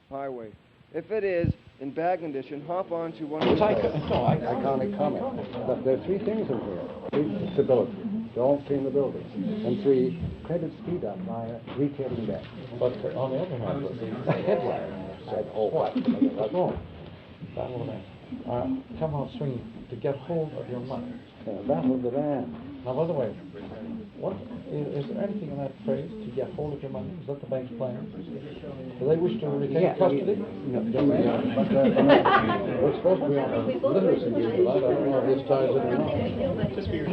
highway. If it is in bad condition, hop onto one of the... Iconic comment. But there are three things in here. Three, stability. Don't clean the building. And three, credit speed up by retailing debt. But on the other hand, the headline said, oh, what? That's wrong. That will come on swinging to get hold of your money. That was the man. Now, by the way, what is there anything in that phrase, to get hold of your money? Is that the bank's plan? Do they wish to retain custody? No, but we're supposed to be on a literacy deal, but I don't know if this ties it or not. Just for your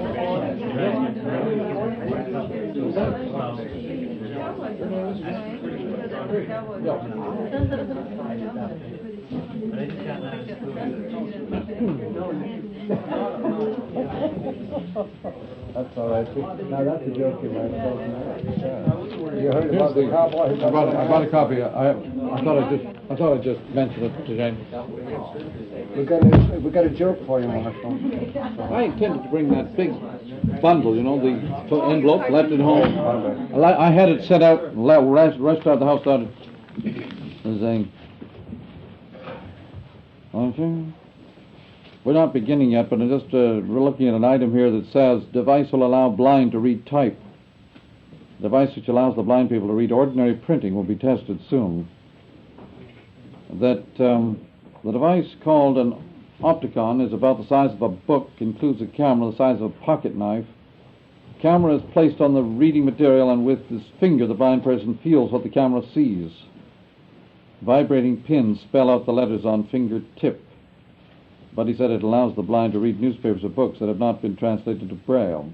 That's all right. Now that's a joke you might tell tonight. You heard about the cowboy? I brought a copy. I thought I'd just mention it to Jane. We got a joke for you, Marshall. I intended to bring that big bundle, you know, the envelope, left it home. I had it set out, rushed out the house, started saying, we're not beginning yet, but we're looking at an item here that says, device will allow blind to read type. Device which allows the blind people to read ordinary printing will be tested soon. That the device called an Opticon is about the size of a book, includes a camera the size of a pocket knife. The camera is placed on the reading material, and with his finger the blind person feels what the camera sees. Vibrating pins spell out the letters on fingertip. But he said it allows the blind to read newspapers or books that have not been translated to Braille.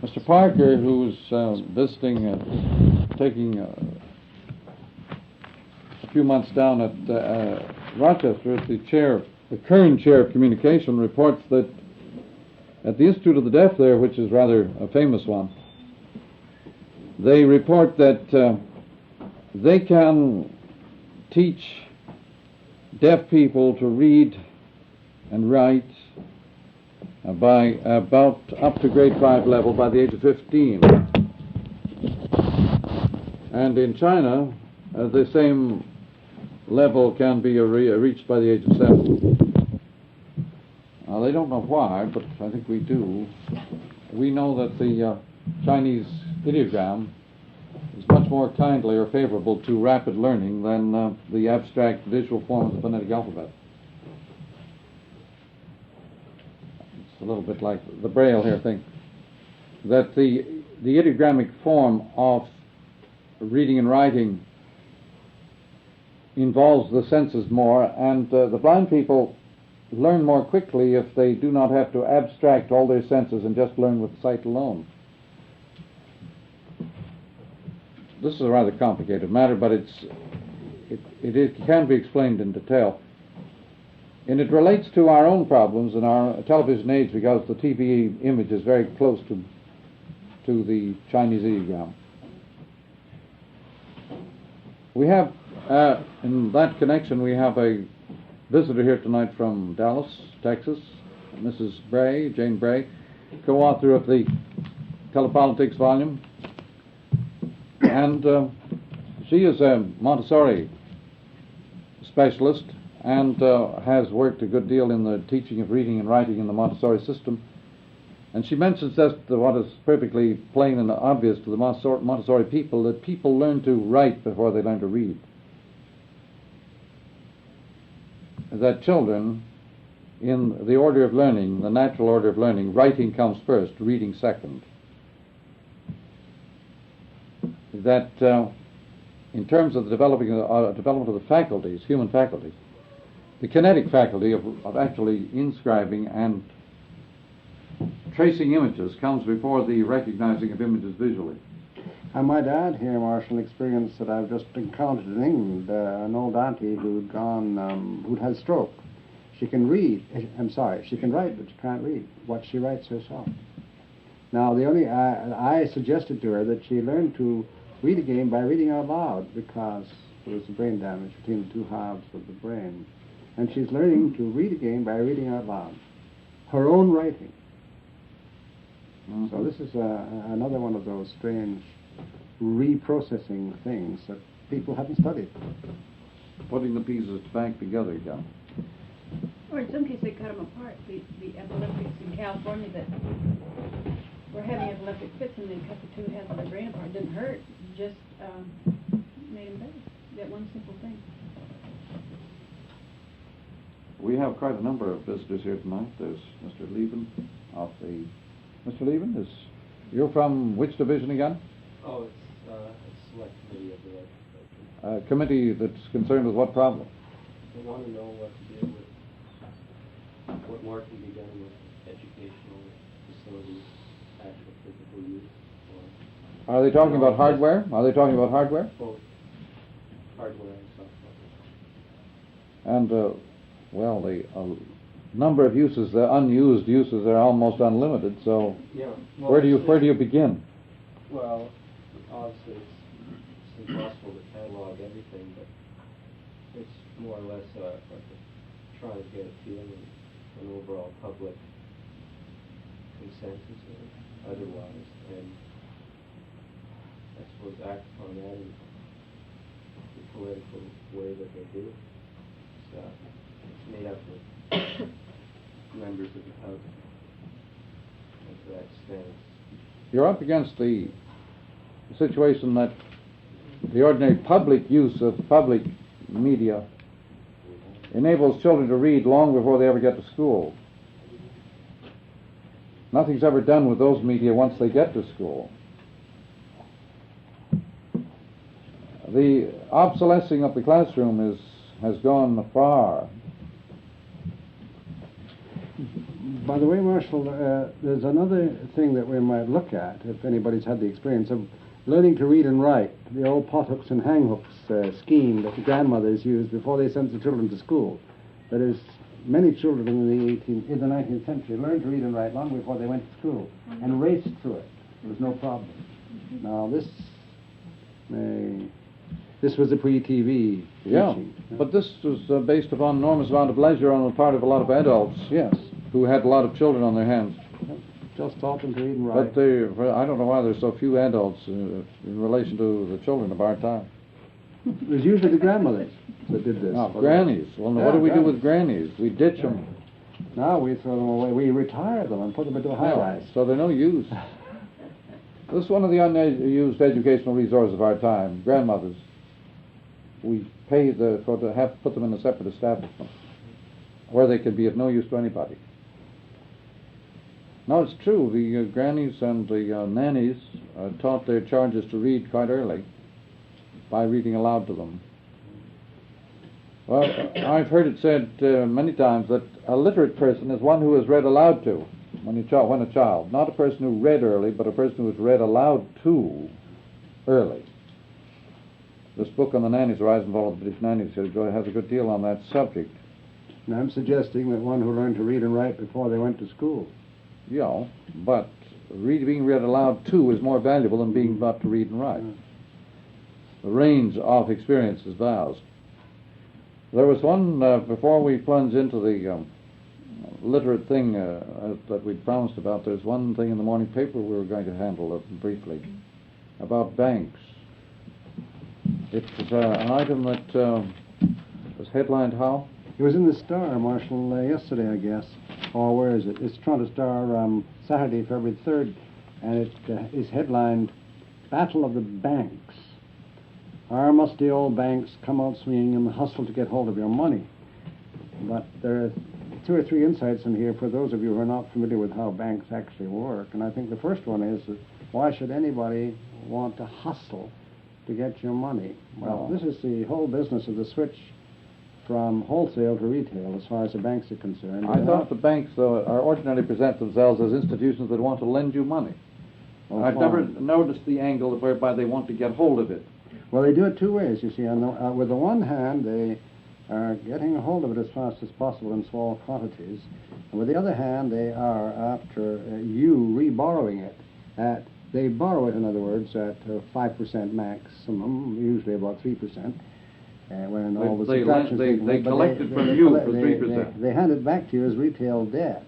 Mr. Parker, who's visiting, taking a few months down at Rochester as the current chair of communication, reports that at the Institute of the Deaf there, which is rather a famous one, they report that they can teach deaf people to read and write by about up to grade 5 level by the age of 15. And in China, the same level can be reached by the age of 7. Now, they don't know why, but I think we do. We know that the Chinese ideogram is much more kindly or favorable to rapid learning than the abstract visual form of the phonetic alphabet. It's a little bit like the Braille here thing. That the ideogrammic form of reading and writing involves the senses more, and the blind people learn more quickly if they do not have to abstract all their senses and just learn with sight alone. This is a rather complicated matter, but it can be explained in detail. And it relates to our own problems in our television age, because the TV image is very close to the Chinese ideogram. We have, in that connection, we have a visitor here tonight from Dallas, Texas, Mrs. Bray, Jane Bret, co-author of the Telepolitics volume. And she is a Montessori specialist and has worked a good deal in the teaching of reading and writing in the Montessori system. And she mentions just what is perfectly plain and obvious to the Montessori people, that people learn to write before they learn to read. That children, in the order of learning, the natural order of learning, writing comes first, reading second. That in terms of the development of the faculties, human faculties, the kinetic faculty of actually inscribing and tracing images comes before the recognizing of images visually. I might add here, Marshall, an experience that I've just encountered in England. An old auntie who'd had a stroke. She can read. She can write, but she can't read what she writes herself. Now, I suggested to her that she learn to read again by reading out loud, because there was brain damage between the two halves of the brain. And she's learning to read again by reading out loud her own writing. So this is another one of those strange reprocessing things that people haven't studied. Putting the pieces back together again. Or in some cases, they cut them apart. The epileptics in California that were having epileptic fits, and they cut the two halves of their brain apart. It didn't hurt, just made them better. That one simple thing. We have quite a number of visitors here tonight. There's Mr. Leven of the... Mr. Leven, you're from which division again? Oh, it's a select committee of the legislature. A committee that's concerned with what problem? They want to know what to do with, what more can be done with educational facilities, actual physical use. Are they talking about hardware? Are they talking about hardware? Both hardware and software. And, well, the number of uses, the unused uses are almost unlimited, so Yeah. where do you begin? Well, obviously it's impossible to catalog everything, but it's more or less trying to get a feeling, an overall public consensus of it, otherwise, and I suppose act upon that in the political way that they do. It's made up of members of the House, and to that extent, You're up against the situation that the ordinary public use of public media enables children to read long before they ever get to school. Nothing's ever done with those media once they get to school. The obsolescing of the classroom has gone far. By the way, Marshall, there's another thing that we might look at, if anybody's had the experience of learning to read and write, the old pothooks and hanghooks scheme that the grandmothers used before they sent the children to school. That is, many children in the 19th century learned to read and write long before they went to school and raced through it. There was no problem. Now, this was a pre-TV Yeah, teaching. but this was based upon enormous amount of leisure on the part of a lot of adults. Yes. Who had a lot of children on their hands. Just taught them to read and write. But I don't know why there's so few adults in relation to the children of our time. It was usually the grandmothers that did this. Now, grannies. Well, now, what do we do with grannies? We ditch them. Now we throw them away. We retire them and put them into a high-rise. So they're no use. This is one of the unused educational resources of our time. Grandmothers. We pay to put them in a separate establishment where they can be of no use to anybody. No, it's true. The grannies and the nannies taught their charges to read quite early by reading aloud to them. Well, I've heard it said many times that a literate person is one who is read aloud to when a child. Not a person who read early, but a person who is read aloud to early. This book on the nannies, Rise and Fall of the British Nannies, has a good deal on that subject. And I'm suggesting that one who learned to read and write before they went to school. Yeah, but being read aloud to is more valuable than being taught to read and write. The range of experience is vast. There was one, before we plunge into the literate thing that we'd promised about, there's one thing in the morning paper we were going to handle briefly, about banks. It's an item that was headlined how? It was in the Star, Marshall, yesterday, I guess. Or where is it? It's Toronto Star, Saturday, February 3rd, and it is headlined, Battle of the Banks. Our musty old banks come out swinging in the hustle to get hold of your money. But there are two or three insights in here for those of you who are not familiar with how banks actually work. And I think the first one is that why should anybody want to hustle to get your money? Well, this is the whole business of the switch from wholesale to retail as far as the banks are concerned. I thought the banks, though, are ordinarily present themselves as institutions that want to lend you money. Well, I've never noticed the angle whereby they want to get hold of it. Well, they do it two ways, you see. With the one hand, they are getting a hold of it as fast as possible in small quantities. And with the other hand, they are after you re-borrowing it. They borrow it, in other words, at 5% maximum, usually about 3%. When all the subtractions they collect it from you for 3%. They hand it back to you as retail debt.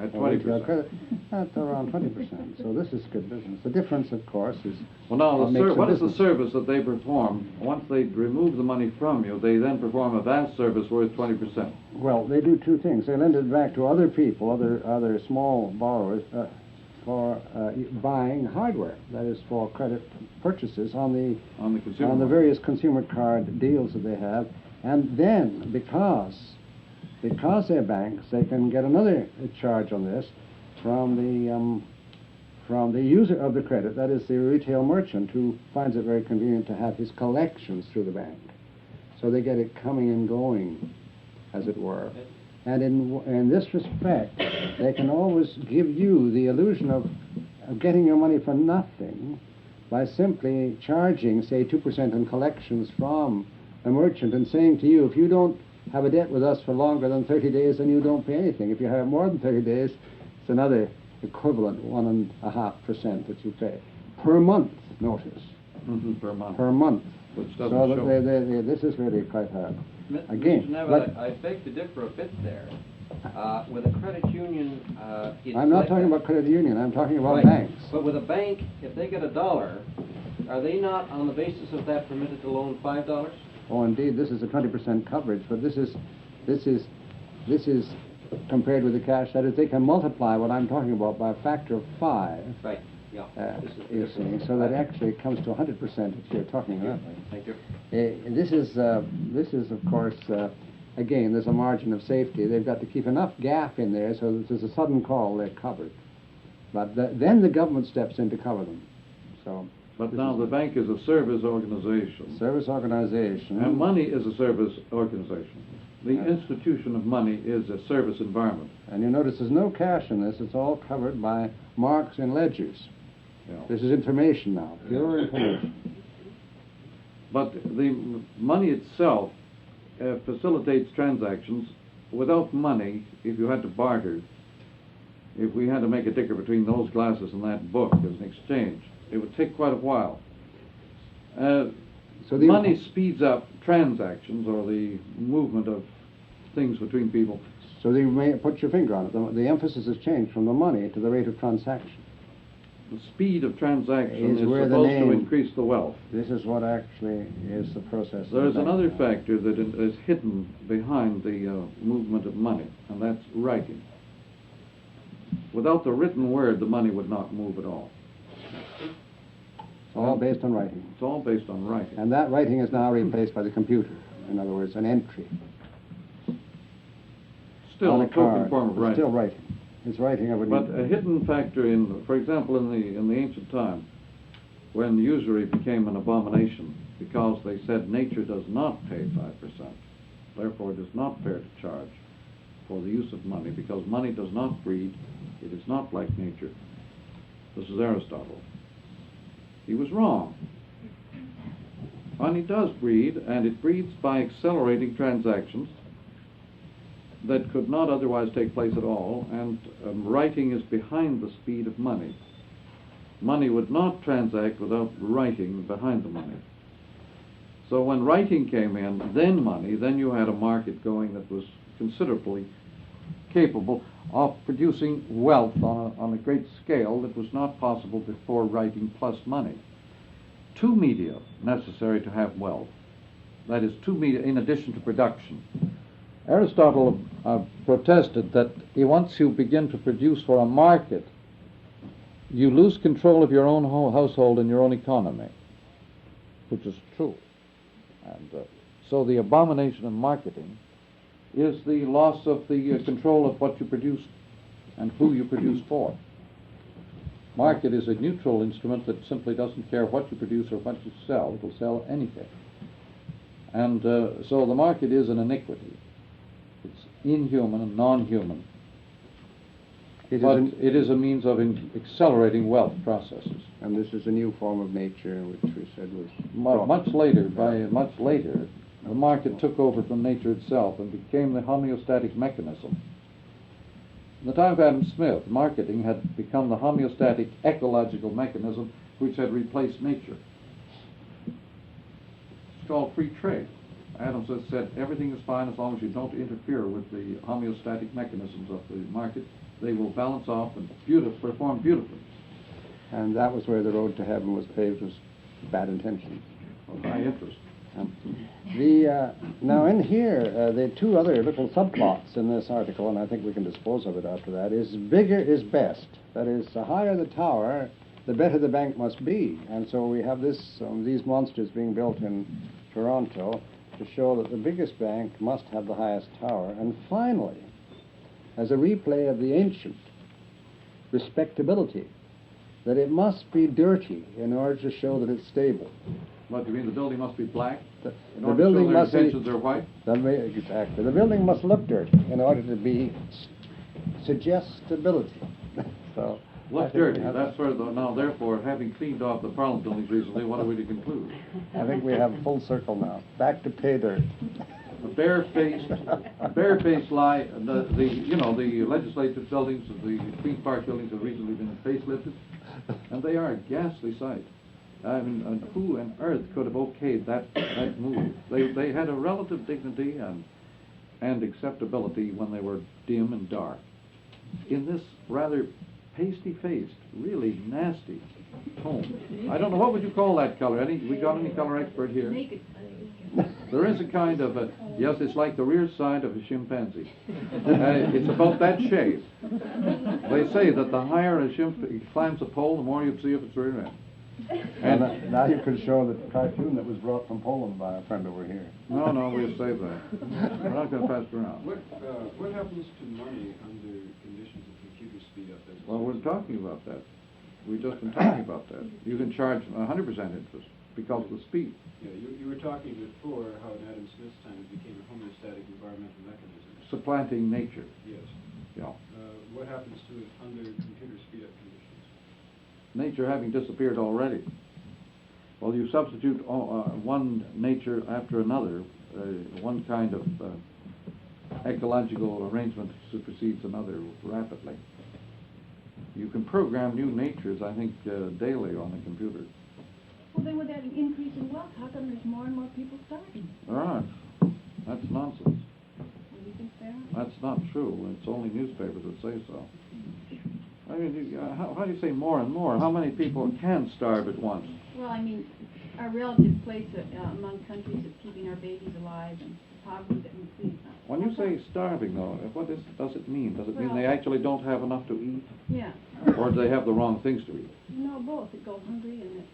At or retail 20%. credit at around 20%. So this is good business. The difference, of course, is Well, now, what makes a what is the business. service that they perform? Once they remove the money from you, they then perform a vast service worth 20%. Well, they do two things. They lend it back to other people, other small borrowers, for buying hardware. That is for credit purchases on the consumer on the market. various consumer card deals that they have, and then because they're banks, they can get another charge on this from the user of the credit. That is the retail merchant who finds it very convenient to have his collections through the bank. So they get it coming and going, as it were. And in this respect, they can always give you the illusion of getting your money for nothing by simply charging, say, 2% on collections from a merchant and saying to you, if you don't have a debt with us for longer than 30 days, then you don't pay anything. If you have more than 30 days, it's another equivalent 1.5% that you pay. Per month, notice. Per month. Per month. Which doesn't So that show. this is really quite hard. Mr. Nevitt, I beg to differ a bit there. With a credit union, it's I'm not like talking that. about credit union, I'm talking about Right. banks. But with a bank, if they get $1, are they not, on the basis of that, permitted to loan $5? Oh, indeed, this is a 20% coverage, but this is compared with the cash. That is, they can multiply what I'm talking about by a factor of 5. Right, yeah. This is the You difference. see, so that actually comes to 100% if you're talking about. Thank you. This is of course, again, there's a margin of safety. They've got to keep enough gap in there so that if there's a sudden call, they're covered. But then the government steps in to cover them. So. But now the bank is a service organization. Service organization. And money is a service organization. The institution of money is a service environment. And you notice there's no cash in this. It's all covered by marks and ledgers. Yeah. This is information now, pure information. But the money itself facilitates transactions. Without money, if you had to barter, if we had to make a ticker between those glasses and that book as an exchange, it would take quite a while. So the money speeds up transactions or the movement of things between people. So you may put your finger on it. The emphasis has changed from the money to the rate of transaction. The speed of transaction Is is where the supposed to name- increase the wealth. This is what actually is the process. There is of another bank. factor that is hidden behind the movement of money, and that's writing. Without the written word, the money would not move at all. It's all based on writing. It's all based on writing. And that writing is now replaced by the computer. In other words, an entry. Still on a a token card. form of It's writing. still writing. It's writing of a But new. a hidden factor in, for example, in the ancient time, when usury became an abomination, because they said nature does not pay 5%, therefore it is not fair to charge for the use of money, because money does not breed, it is not like nature. This is Aristotle. He was wrong. Money does breed, and it breeds by accelerating transactions that could not otherwise take place at all, and writing is behind the speed of money. Money would not transact without writing behind the money. So when writing came in, then money, then you had a market going that was considerably capable of producing wealth on a great scale that was not possible before writing plus money. Two media necessary to have wealth. That is, two media in addition to production. Aristotle protested that once you begin to produce for a market, you lose control of your own household and your own economy, which is true. And so the abomination of marketing is the loss of the control of what you produce and who you produce for. Market is a neutral instrument that simply doesn't care what you produce or what you sell. It will sell anything. And so the market is an iniquity. It's inhuman and non-human. But it is a means of accelerating wealth processes. And this is a new form of nature, which we said was Much later, the market took over from nature itself and became the homeostatic mechanism. In the time of Adam Smith, marketing had become the homeostatic ecological mechanism which had replaced nature. It's called free trade. Adam Smith said everything is fine as long as you don't interfere with the homeostatic mechanisms of the market, they will balance off and perform beautifully. And that was where the road to heaven was paved, was bad intentions. Of high interest. Now in here, there are two other little subplots in this article, and I think we can dispose of it after that. Is bigger is best. That is, the higher the tower, the better the bank must be. And so we have these monsters being built in Toronto to show that the biggest bank must have the highest tower. And finally, as a replay of the ancient respectability, that it must be dirty in order to show that it's stable. What, you mean the building must be black? The order building to show their must be, intentions are white? exactly. The building must look dirty in order to be suggest stability. So I Look think dirty. we have- That's where now, therefore, having cleaned off the Parliament buildings recently, what are we to conclude? I think we have full circle now. Back to pay dirt. A barefaced lie. The legislative buildings, the Queen's Park buildings have recently been facelifted, and they are a ghastly sight. I mean, and who on earth could have okayed that move? They had a relative dignity and acceptability when they were dim and dark. In this rather pasty-faced, really nasty tone. I don't know, what would you call that color? We got any color expert here? Naked. There is a kind of yes, it's like the rear side of a chimpanzee. It's about that shade. They say that the higher a chimpanzee climbs a pole, the more you see of its rear end. And now you could show the cartoon that was brought from Poland by a friend over here. No, we'll save that. We're not going to pass it around. What happens to money under conditions of computer speed up? Well, we're talking about that. We've just been talking about that. You can charge 100% interest because of the speed. Yeah, you were talking before how in Adam Smith's time it became a homeostatic environmental mechanism. Supplanting nature. Yes. Yeah. What happens to it under computer speed up conditions? Nature having disappeared already. Well, you substitute one nature after another, one kind of ecological arrangement supersedes another rapidly. You can program new natures, I think, daily on the computer. Well, then with that increase in wealth, how come there's more and more people starving? There aren't. That's nonsense. What do you think there are? That's not true. It's only newspapers that say so. I mean, how do you say more and more? How many people can starve at once? Well, I mean, our relative place among countries of keeping our babies alive and poverty that we see. When you say starving, though, does it mean? Does it mean Well- they actually don't have enough to eat? Yeah. Or do they have the wrong things to eat? No, both. It goes hungry and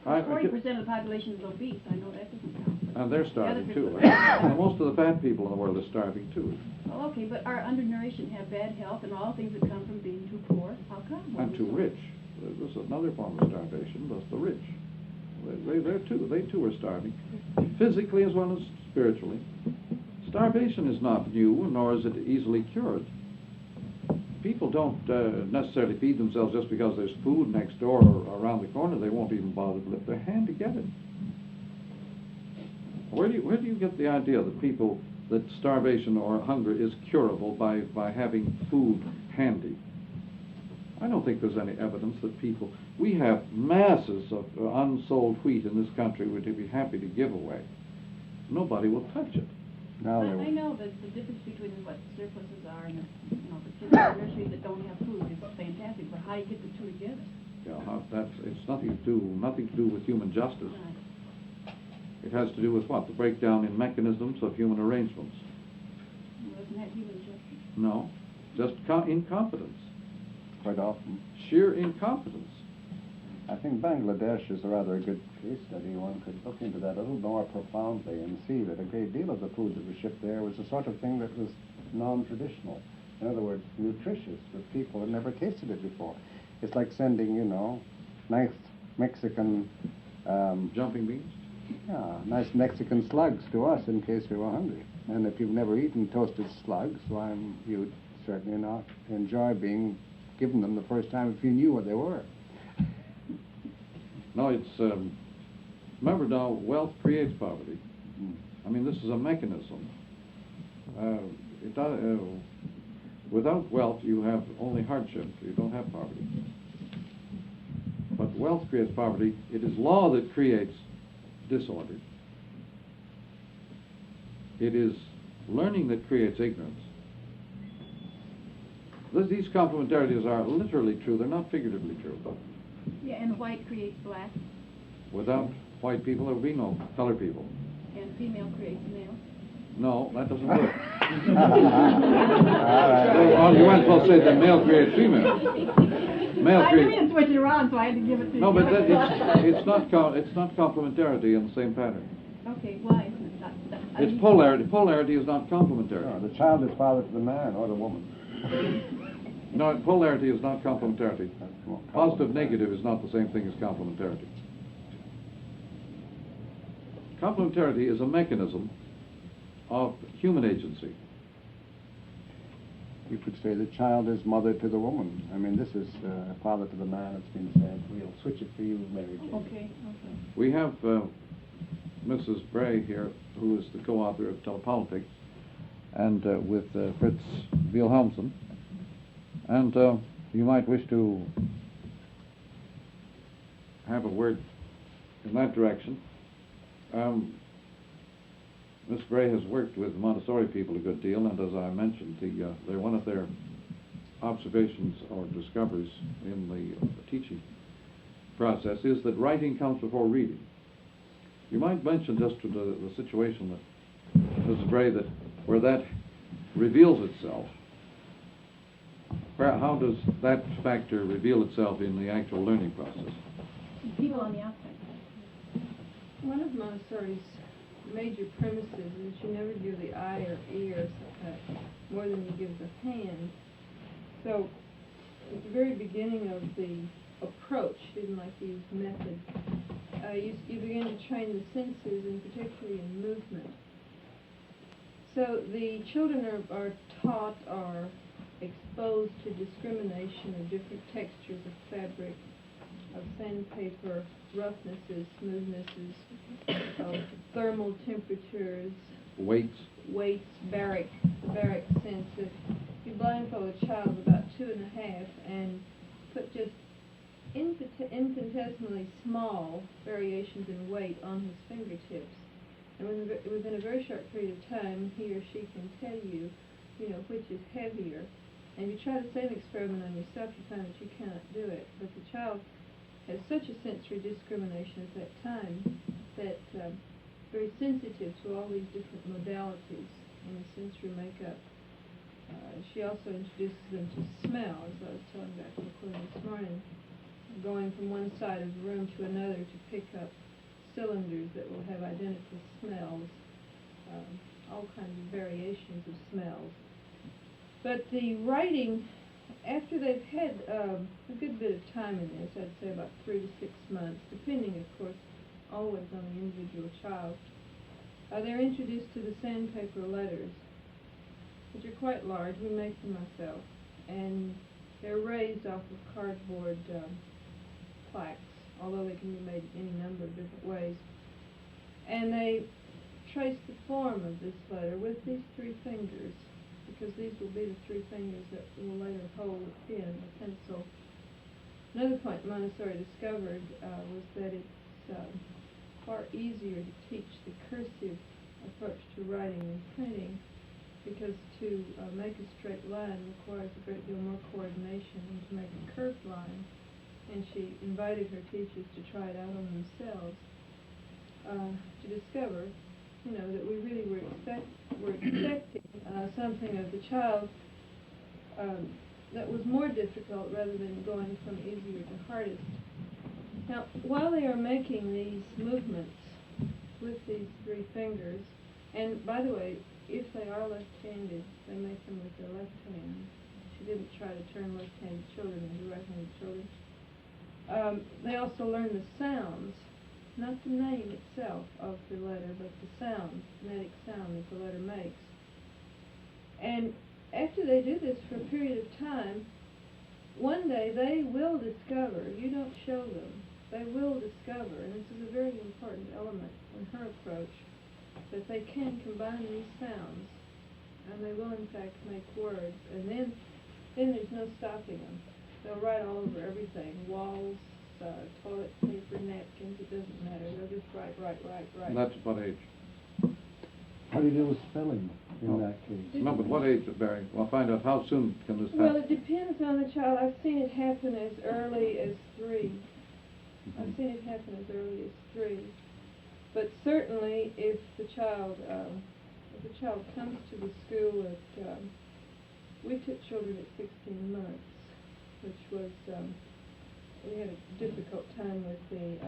I 40% of the population is obese. I know that doesn't count. And they're starving The too. other And most of the bad people in the world are starving too. Well, okay, but our undernourished and have bad health and all things that come from being too poor. How come? And too rich. There's another form of starvation, that's the rich. They too are starving, physically as well as spiritually. Starvation is not new, nor is it easily cured. People don't necessarily feed themselves just because there's food next door or around the corner. They won't even bother to lift their hand to get it. Where do you get the idea that starvation or hunger is curable by having food handy? I don't think there's any evidence that we have masses of unsold wheat in this country we'd be happy to give away. Nobody will touch it. Now I know that the difference between what surpluses are and the kids in the nursery that don't have food is fantastic, but how do you get the two together? It's nothing to do with human justice. Right. It has to do with what? The breakdown in mechanisms of human arrangements. Well, isn't that human justice? No, just incompetence. quite often. Sheer incompetence. I think Bangladesh is a rather good case study. One could look into that a little more profoundly and see that a great deal of the food that was shipped there was the sort of thing that was non-traditional. In other words, nutritious, that people had never tasted it before. It's like sending, nice Mexican... Jumping beans? Yeah, nice Mexican slugs to us in case we were hungry. And if you've never eaten toasted slugs, why, you'd certainly not enjoy being given them the first time if you knew what they were. No, it's, remember now, wealth creates poverty. I mean, this is a mechanism. Without wealth, you have only hardship. You don't have poverty. But wealth creates poverty. It is law that creates disorder. It is learning that creates ignorance. These complementarities are literally true. They're not figuratively true. Yeah, and white creates black, Without white people, there would be no colored people. and female creates male. No, that doesn't work. right. Well, you weren't supposed to say that male creates female. Male I didn't creates. switch it around, so I had to give it to No, you. but it's not complementarity in the same pattern. Okay, why isn't it that? It's polarity. Polarity is not complementary. No, the child is father to the man or the woman. No, polarity is not complementarity. That's more Positive, complementary. negative is not the same thing as complementarity. Complementarity is a mechanism of human agency. You could say the child is mother to the woman. I mean, this is father to the man. It's been said. We'll switch it for you, Mary Jane. Okay. We have Mrs. Bray here, who is the co-author of Telepolitics, and with Fritz Wilhelmsen. And you might wish to have a word in that direction. Miss Bray has worked with Montessori people a good deal, and as I mentioned, they're one of their observations or discoveries in the teaching process is that writing comes before reading. You might mention just to the situation that Mrs. Bray, that where that reveals itself. How does that factor reveal itself in the actual learning process? People on the outside. One of Montessori's major premises is that you never give the eye or ear more than you give the hand. So at the very beginning of the approach, didn't like to use method, you begin to train the senses, and particularly in movement. So the children are taught or exposed to discrimination of different textures of fabric, of sandpaper, roughnesses, smoothnesses, of thermal temperatures, Weights. baroque sense. If you blindfold a child of about 2.5 and put just infinitesimally small variations in weight on his fingertips, and within a very short period of time, he or she can tell you, which is heavier. And if you try the same experiment on yourself, you find that you cannot do it. But the child has such a sensory discrimination at that time that very sensitive to all these different modalities in the sensory makeup. She also introduces them to smell, as I was telling Dr. McLuhan this morning, going from one side of the room to another to pick up cylinders that will have identical smells, all kinds of variations of smells. But the writing, after they've had a good bit of time in this, I'd say about 3 to 6 months, depending, of course, always on the individual child, they're introduced to the sandpaper letters, which are quite large. We make them ourselves, and they're raised off of cardboard plaques, although they can be made any number of different ways. And they trace the form of this letter with these 3 fingers, because these will be the 3 fingers that will later hold a pen or pencil. Another point Montessori discovered was that it's far easier to teach the cursive approach to writing and printing, because to make a straight line requires a great deal more coordination than to make a curved line. And she invited her teachers to try it out on themselves to discover, that we really were expecting something of the child that was more difficult rather than going from easier to hardest. Now, while they are making these movements with these 3 fingers, and by the way, if they are left-handed, they make them with their left hand. She didn't try to turn left-handed children into right-handed children. They also learn the sounds, not the name itself of the letter, but the sound, phonetic sound that the letter makes. And after they do this for a period of time, one day they will discover, you don't show them, they will discover, and this is a very important element in her approach, that they can combine these sounds, and they will in fact make words, and then there's no stopping them. They'll write all over everything, walls, toilet paper, napkins, it doesn't matter. They'll just write. And that's what age? How do you deal with spelling? in that case. No, but what age, Barry? We'll find out how soon can this Well, happen. it depends on the child. I've seen it happen as early as 3. I've seen it happen as early as 3. But certainly, if the child comes to the school at, we took children at 16 months, which was, we had a difficult time with the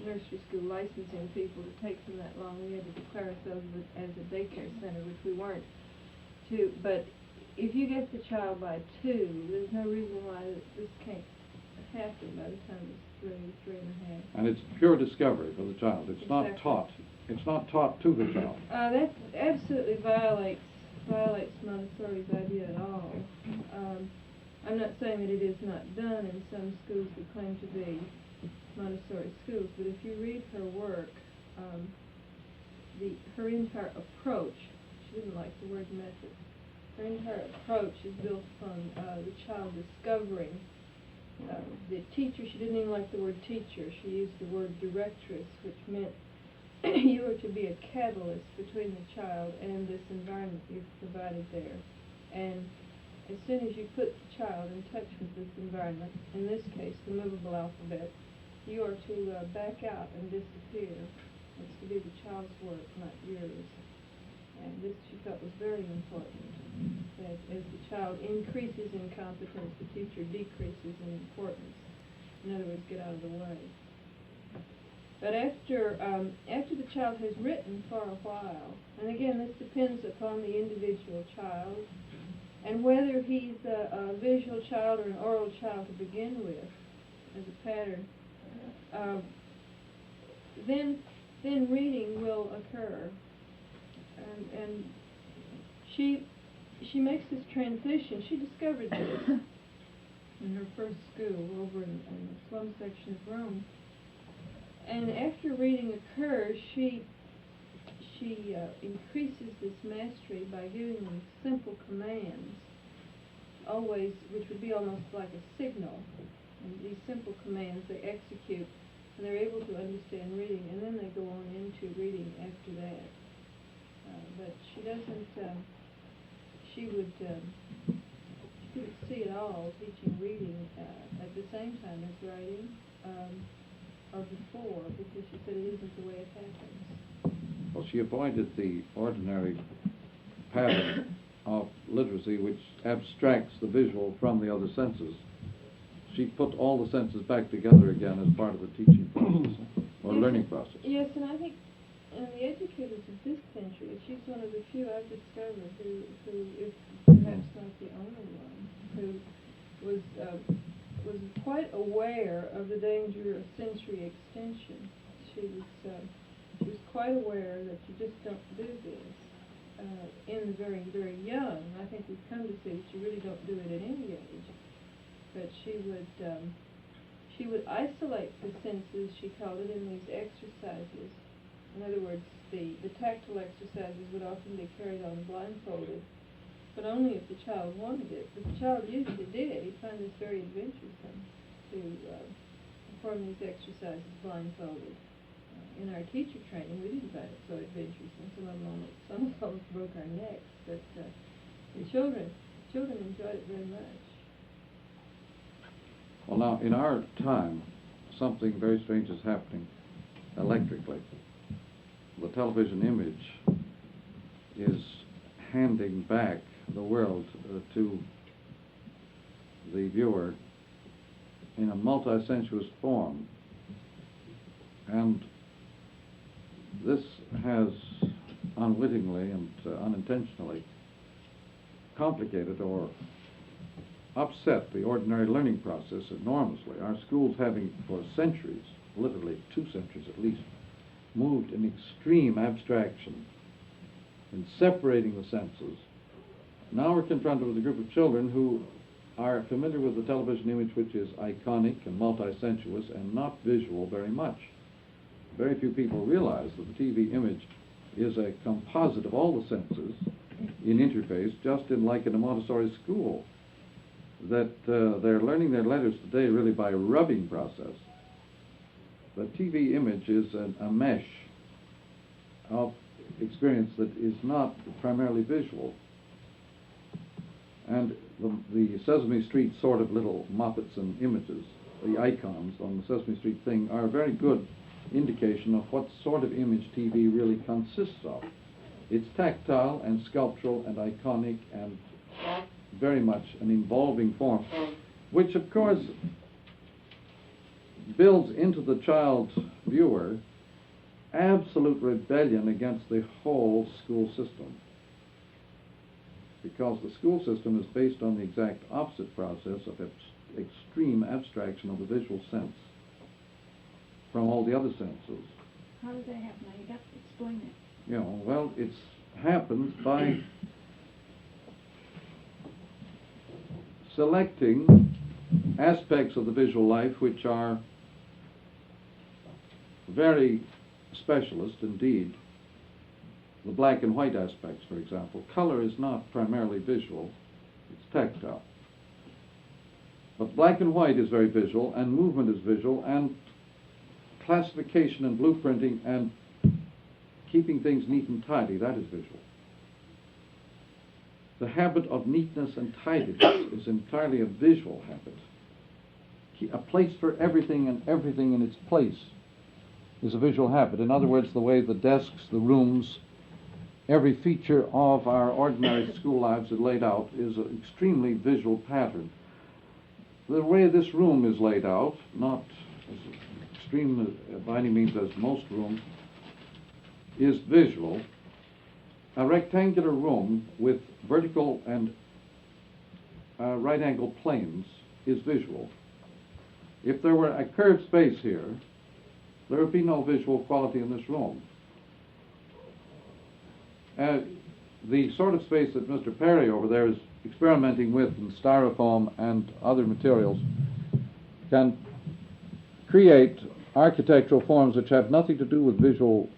nursery school licensing people to take them that long. We had to declare ourselves as a daycare center, which we weren't. But if you get the child by 2, there's no reason why this can't happen by the time it's 3 and a half. And it's pure discovery for the child. It's not Exactly. taught. It's not taught to the child. That absolutely violates Montessori's idea at all. I'm not saying that it is not done in some schools that claim to be Montessori schools, but if you read her work, her entire approach, she didn't like the word method, her entire approach is built upon the child discovering the teacher. She didn't even like the word teacher. She used the word directress, which meant you are to be a catalyst between the child and this environment you've provided there. And as soon as you put the child in touch with this environment, in this case the movable alphabet, you are to back out and disappear. It's to be the child's work, not yours. And this she felt was very important, that as the child increases in competence, the teacher decreases in importance. In other words, get out of the way. But after the child has written for a while, and again, this depends upon the individual child, and whether he's a visual child or an oral child to begin with, as a pattern, then reading will occur. And she makes this transition. She discovered this in her first school over in the slum section of Rome. And after reading occurs, she increases this mastery by giving them simple commands, always, which would be almost like a signal. And these simple commands they execute, and they're able to understand reading, and then they go on into reading after that. But she doesn't. She would see it all teaching reading at the same time as writing. Or before, because she said it isn't the way it happens. Well, she avoided the ordinary pattern of literacy which abstracts the visual from the other senses. She put all the senses back together again as part of the teaching process or learning process. Yes, and I think the educators of this century, she's one of the few I've discovered who if perhaps not the only one, who was quite aware of the danger of sensory extension. She was quite aware that you just don't do this in the very, very young. I think we've come to see that you really don't do it at any age. But she would isolate the senses, she called it, in these exercises. In other words, the tactile exercises would often be carried on blindfolded, but only if the child wanted it. But the child usually did. He found this very adventuresome to perform these exercises blindfolded. In our teacher training, we didn't find it so adventuresome. Some of them broke our necks, but the children enjoyed it very much. Well, now, in our time, something very strange is happening electrically. The television image is handing back the world to the viewer in a multi-sensuous form. And this has unwittingly and unintentionally complicated or upset the ordinary learning process enormously. Our schools, having for centuries, literally 2 centuries at least, moved in extreme abstraction in separating the senses. Now we're confronted with a group of children who are familiar with the television image, which is iconic and multi-sensuous and not visual very much. Very few people realize that the TV image is a composite of all the senses in interface, just like in a Montessori school, that they're learning their letters today really by rubbing process. The TV image is a mesh of experience that is not primarily visual. And the Sesame Street sort of little moppets and images, the icons on the Sesame Street thing, are a very good indication of what sort of image TV really consists of. It's tactile and sculptural and iconic and very much an involving form, which of course builds into the child's viewer absolute rebellion against the whole school system. Because the school system is based on the exact opposite process of extreme abstraction of the visual sense from all the other senses. How does that happen? Now, you got to explain it. You know, well, it happens by selecting aspects of the visual life which are very specialist indeed. The black and white aspects, for example. Color is not primarily visual, it's tactile. But black and white is very visual, and movement is visual, and classification and blueprinting and keeping things neat and tidy, that is visual. The habit of neatness and tidiness is entirely a visual habit. A place for everything and everything in its place is a visual habit. In other words, the way the desks, the rooms, every feature of our ordinary school lives is laid out is an extremely visual pattern. The way this room is laid out, not as extreme by any means as most rooms, is visual. A rectangular room with vertical and right angle planes is visual. If there were a curved space here, there would be no visual quality in this room. The sort of space that Mr. Perry over there is experimenting with in styrofoam and other materials can create architectural forms which have nothing to do with visual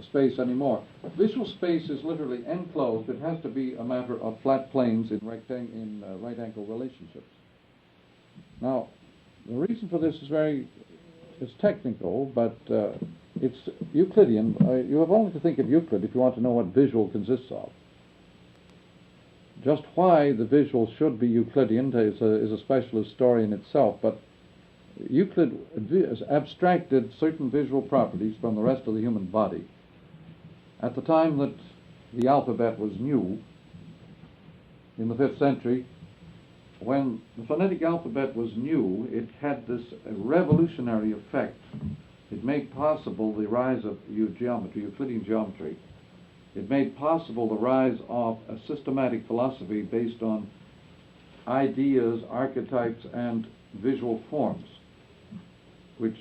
space anymore. Visual space is literally enclosed. It has to be a matter of flat planes in right angle relationships. Now, the reason for this is technical, but it's Euclidean. You have only to think of Euclid if you want to know what visual consists of. Just why the visual should be Euclidean is a specialist story in itself, but Euclid has abstracted certain visual properties from the rest of the human body. At the time that the alphabet was new, in the 5th century, when the phonetic alphabet was new, it had this revolutionary effect. It made possible the rise of Euclidean geometry. It made possible the rise of a systematic philosophy based on ideas, archetypes, and visual forms, which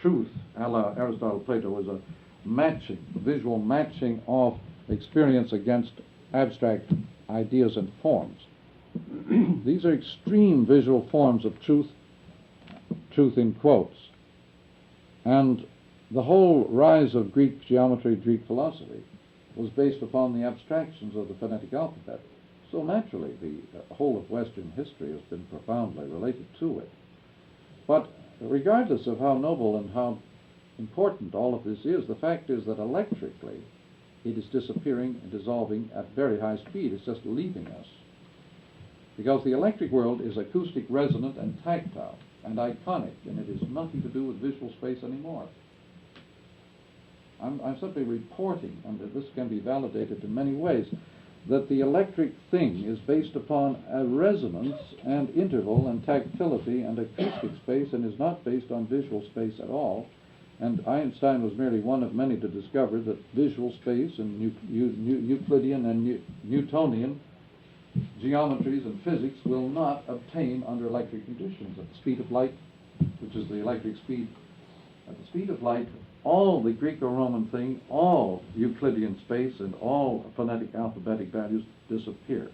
truth, a la Aristotle, Plato, was a visual matching of experience against abstract ideas and forms. These are extreme visual forms of truth in quotes. And the whole rise of Greek geometry, Greek philosophy, was based upon the abstractions of the phonetic alphabet. So naturally, the whole of Western history has been profoundly related to it. But regardless of how noble and how important all of this is, the fact is that electrically it is disappearing and dissolving at very high speed. It's just leaving us. Because the electric world is acoustic, resonant, and tactile, and iconic, and it has nothing to do with visual space anymore. I'm simply reporting, and this can be validated in many ways, that the electric thing is based upon a resonance and interval and tactility and acoustic space, and is not based on visual space at all. And Einstein was merely one of many to discover that visual space and Euclidean and Newtonian geometries and physics will not obtain under electric conditions. At the speed of light, which is the electric speed, at the speed of light, all the Greco-Roman thing, all Euclidean space, and all phonetic alphabetic values disappear.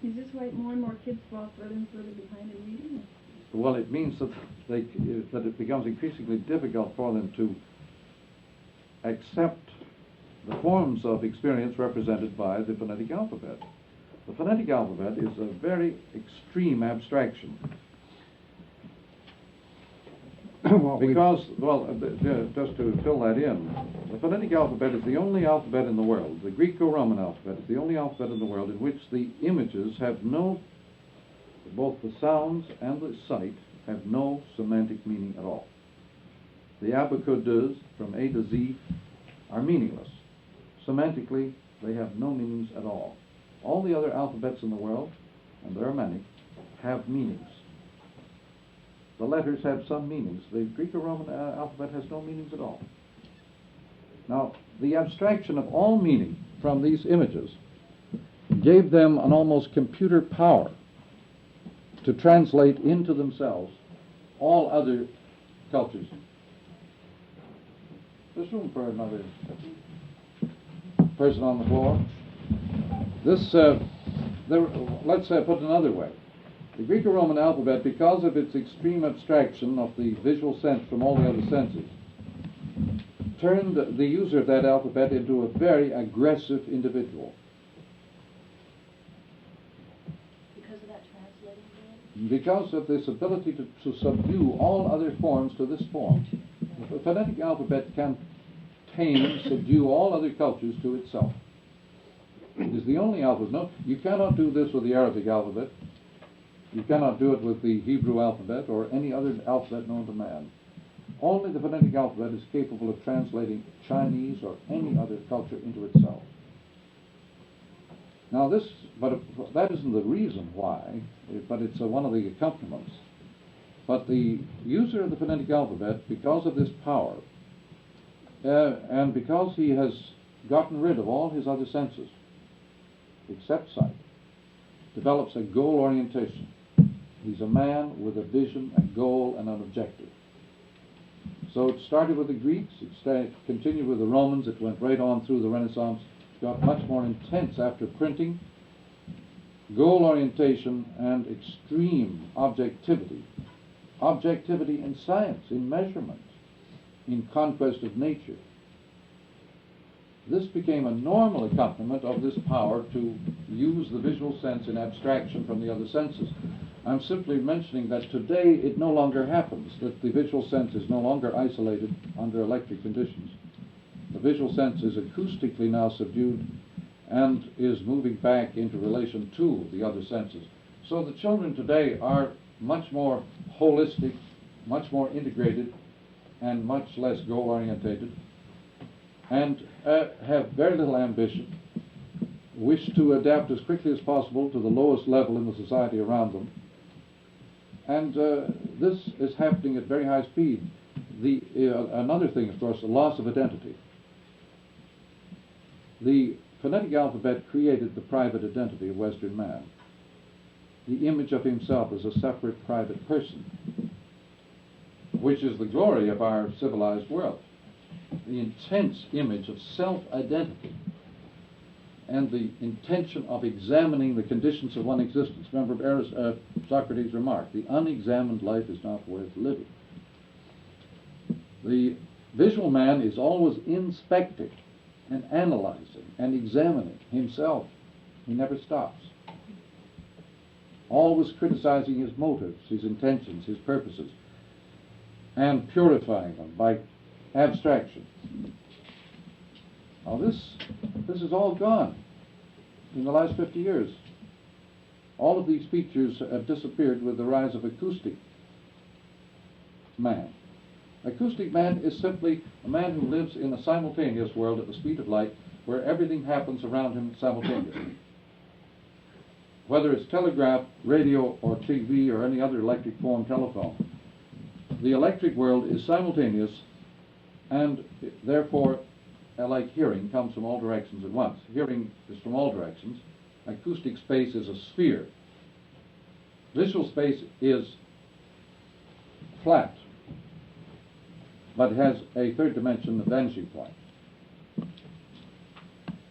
Is this why more and more kids fall further and further behind in reading? Well, it means that that it becomes increasingly difficult for them to accept the forms of experience represented by the phonetic alphabet. The phonetic alphabet is a very extreme abstraction. Because, well, just to fill that in, the phonetic alphabet is the only alphabet in the world, the Greco-Roman alphabet is the only alphabet in the world in which the images have no, both the sounds and the sight have no semantic meaning at all. The abacados from A to Z are meaningless. Semantically, they have no meanings at all. All the other alphabets in the world, and there are many, have meanings. The letters have some meanings. The Greco-Roman alphabet has no meanings at all. Now, the abstraction of all meaning from these images gave them an almost computer power to translate into themselves all other cultures. There's room for another person on the floor. This, let's put it another way. The Greco-Roman alphabet, because of its extreme abstraction of the visual sense from all the other senses, turned the user of that alphabet into a very aggressive individual. Because of that translating? Because of this ability to subdue all other forms to this form. The phonetic alphabet can tame, subdue all other cultures to itself. It is the only alphabet. No, you cannot do this with the Arabic alphabet. You cannot do it with the Hebrew alphabet or any other alphabet known to man. Only the phonetic alphabet is capable of translating Chinese or any other culture into itself. Now that isn't the reason why, but it's one of the accompaniments. But the user of the phonetic alphabet, because of this power, and because he has gotten rid of all his other senses, except sight, develops a goal orientation. He's a man with a vision, a goal, and an objective. So it started with the Greeks, it continued with the Romans, it went right on through the Renaissance, got much more intense after printing. Goal orientation and extreme objectivity. Objectivity in science, in measurement, in conquest of nature. This became a normal accompaniment of this power to use the visual sense in abstraction from the other senses. I'm simply mentioning that today it no longer happens, that the visual sense is no longer isolated under electric conditions. The visual sense is acoustically now subdued and is moving back into relation to the other senses. So the children today are much more holistic, much more integrated, and much less goal-orientated, and have very little ambition, wish to adapt as quickly as possible to the lowest level in the society around them. And this is happening at very high speed. Another thing, of course, the loss of identity. The phonetic alphabet created the private identity of Western man, the image of himself as a separate private person, which is the glory of our civilized world. The intense image of self-identity and the intention of examining the conditions of one's existence. Remember Socrates' remark, the unexamined life is not worth living. The visual man is always inspecting and analyzing and examining himself. He never stops. Always criticizing his motives, his intentions, his purposes, and purifying them by abstraction. Now this is all gone in the last 50 years. All of these features have disappeared with the rise of acoustic man. Acoustic man is simply a man who lives in a simultaneous world at the speed of light where everything happens around him simultaneously. Whether it's telegraph, radio, or TV, or any other electric form telephone, the electric world is simultaneous, and therefore, like hearing, comes from all directions at once. Hearing is from all directions. Acoustic space is a sphere. Visual space is flat, but has a third dimension, the vanishing point.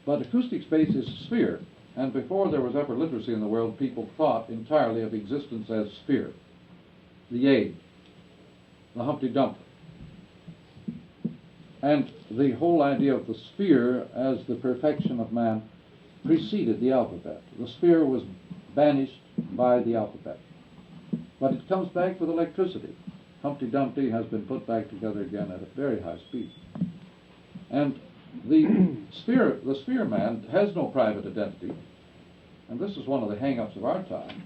But acoustic space is a sphere, and before there was ever literacy in the world, people thought entirely of existence as sphere. The egg, the Humpty Dumpty. And the whole idea of the sphere as the perfection of man preceded the alphabet. The sphere was banished by the alphabet. But it comes back with electricity. Humpty Dumpty has been put back together again at a very high speed. And the sphere man has no private identity, and this is one of the hang-ups of our time.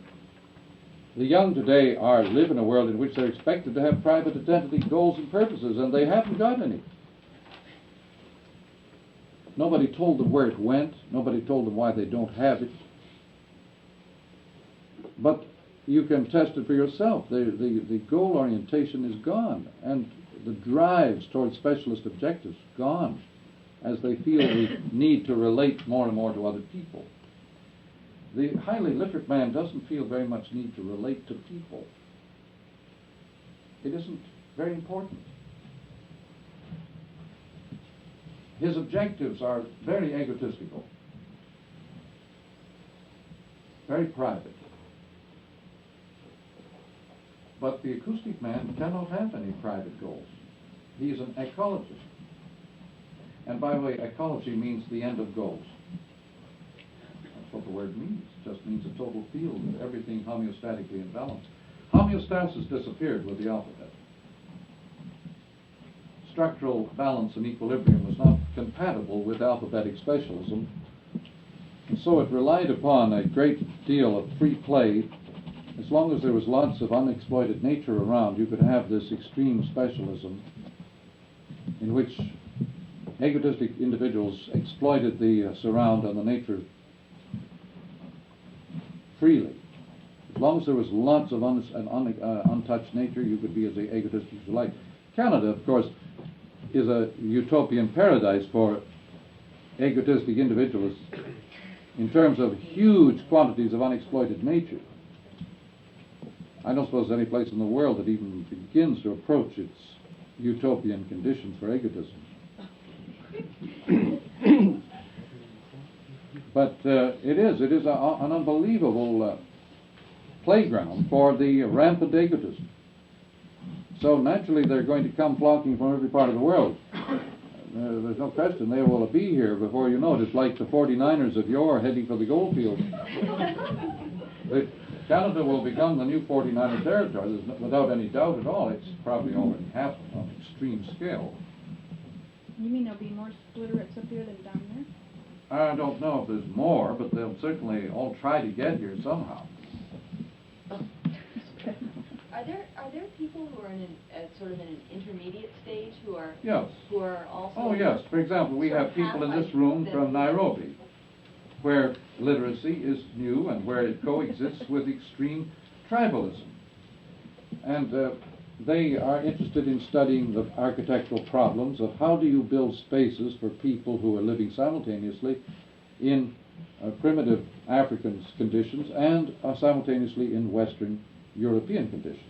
The young today live in a world in which they're expected to have private identity, goals, and purposes, and they haven't got any. Nobody told them where it went. Nobody told them why they don't have it. But you can test it for yourself. The goal orientation is gone, and the drives towards specialist objectives gone, as they feel the need to relate more and more to other people. The highly literate man doesn't feel very much need to relate to people. It isn't very important. His objectives are very egotistical, very private. But the acoustic man cannot have any private goals. He is an ecologist. And by the way, ecology means the end of goals. That's what the word means. It just means a total field of everything homeostatically in balance. Homeostasis disappeared with the alphabet. Structural balance and equilibrium was not compatible with alphabetic specialism, and so it relied upon a great deal of free play. As long as there was lots of unexploited nature around, you could have this extreme specialism in which egotistic individuals exploited the surround and the nature freely. As long as there was lots of untouched nature, you could be as egotistic as you like. Canada, of course, is a utopian paradise for egotistic individualists in terms of huge quantities of unexploited nature. I don't suppose there's any place in the world that even begins to approach its utopian conditions for egotism. But it is an unbelievable playground for the rampant egotism. So naturally they're going to come flocking from every part of the world. There's no question they will be here before you know it. It's like the 49ers of yore heading for the goldfield. Canada will become the new 49er territory, without any doubt at all. It's probably already happened on an extreme scale. You mean there'll be more splitterets up here than down there? I don't know if there's more, but they'll certainly all try to get here somehow. Are there people who are in sort of in an intermediate stage who are Yes. who are also? Oh yes. For example, we have people in this room from Nairobi, where literacy is new and where it coexists with extreme tribalism, and they are interested in studying the architectural problems of how do you build spaces for people who are living simultaneously in primitive African conditions and simultaneously in Western European conditions.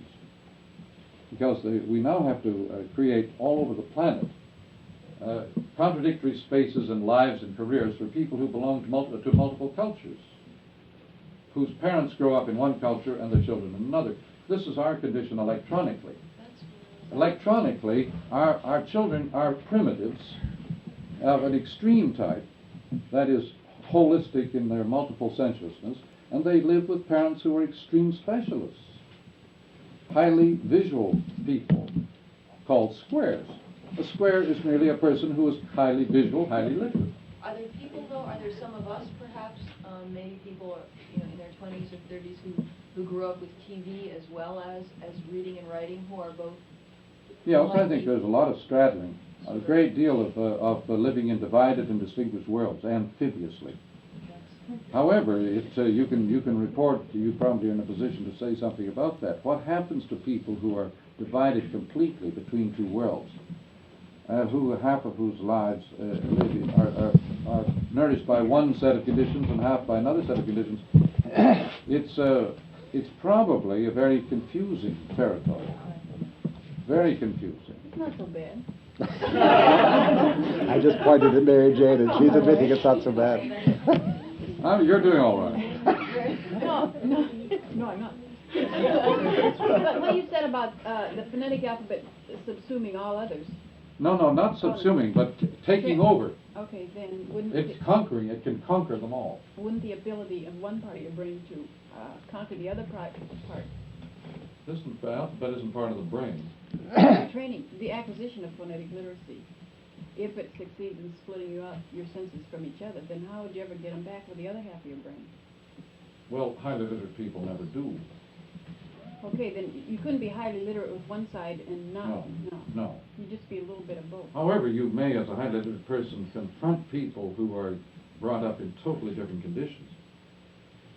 Because we now have to create all over the planet contradictory spaces and lives and careers for people who belong to multiple cultures, whose parents grow up in one culture and their children in another. This is our condition electronically. Electronically, our children are primitives of an extreme type, that is holistic in their multiple sensuousness, and they live with parents who are extreme specialists, highly visual people called squares. A square is merely a person who is highly visual, highly literate. Are there people though? Are there some of us perhaps? Maybe people in their 20s or 30s who grew up with TV as well as reading and writing, who are both. Yes, I think there's a lot of straddling, a great deal of living in divided and distinguished worlds, amphibiously. However, you can report, you probably are in a position to say something about that. What happens to people who are divided completely between two worlds, half of whose lives are nourished by one set of conditions and half by another set of conditions? It's probably a very confusing territory. Very confusing. It's not so bad. I just pointed at Mary Jane, and she's admitting it's not so bad. You're doing all right. No, I'm not. But what you said about the phonetic alphabet subsuming all others. No, not subsuming, but taking over. Okay, then wouldn't It's conquering. It can conquer them all. Wouldn't the ability of one part of your brain to conquer the other part Alphabet isn't part of the brain. Training, the acquisition of phonetic literacy, if it succeeds in splitting you up, your senses from each other, then how would you ever get them back with the other half of your brain? Well, highly literate people never do. Okay, then you couldn't be highly literate with one side and not. No. You'd just be a little bit of both. However, you may, as a highly literate person, confront people who are brought up in totally different conditions.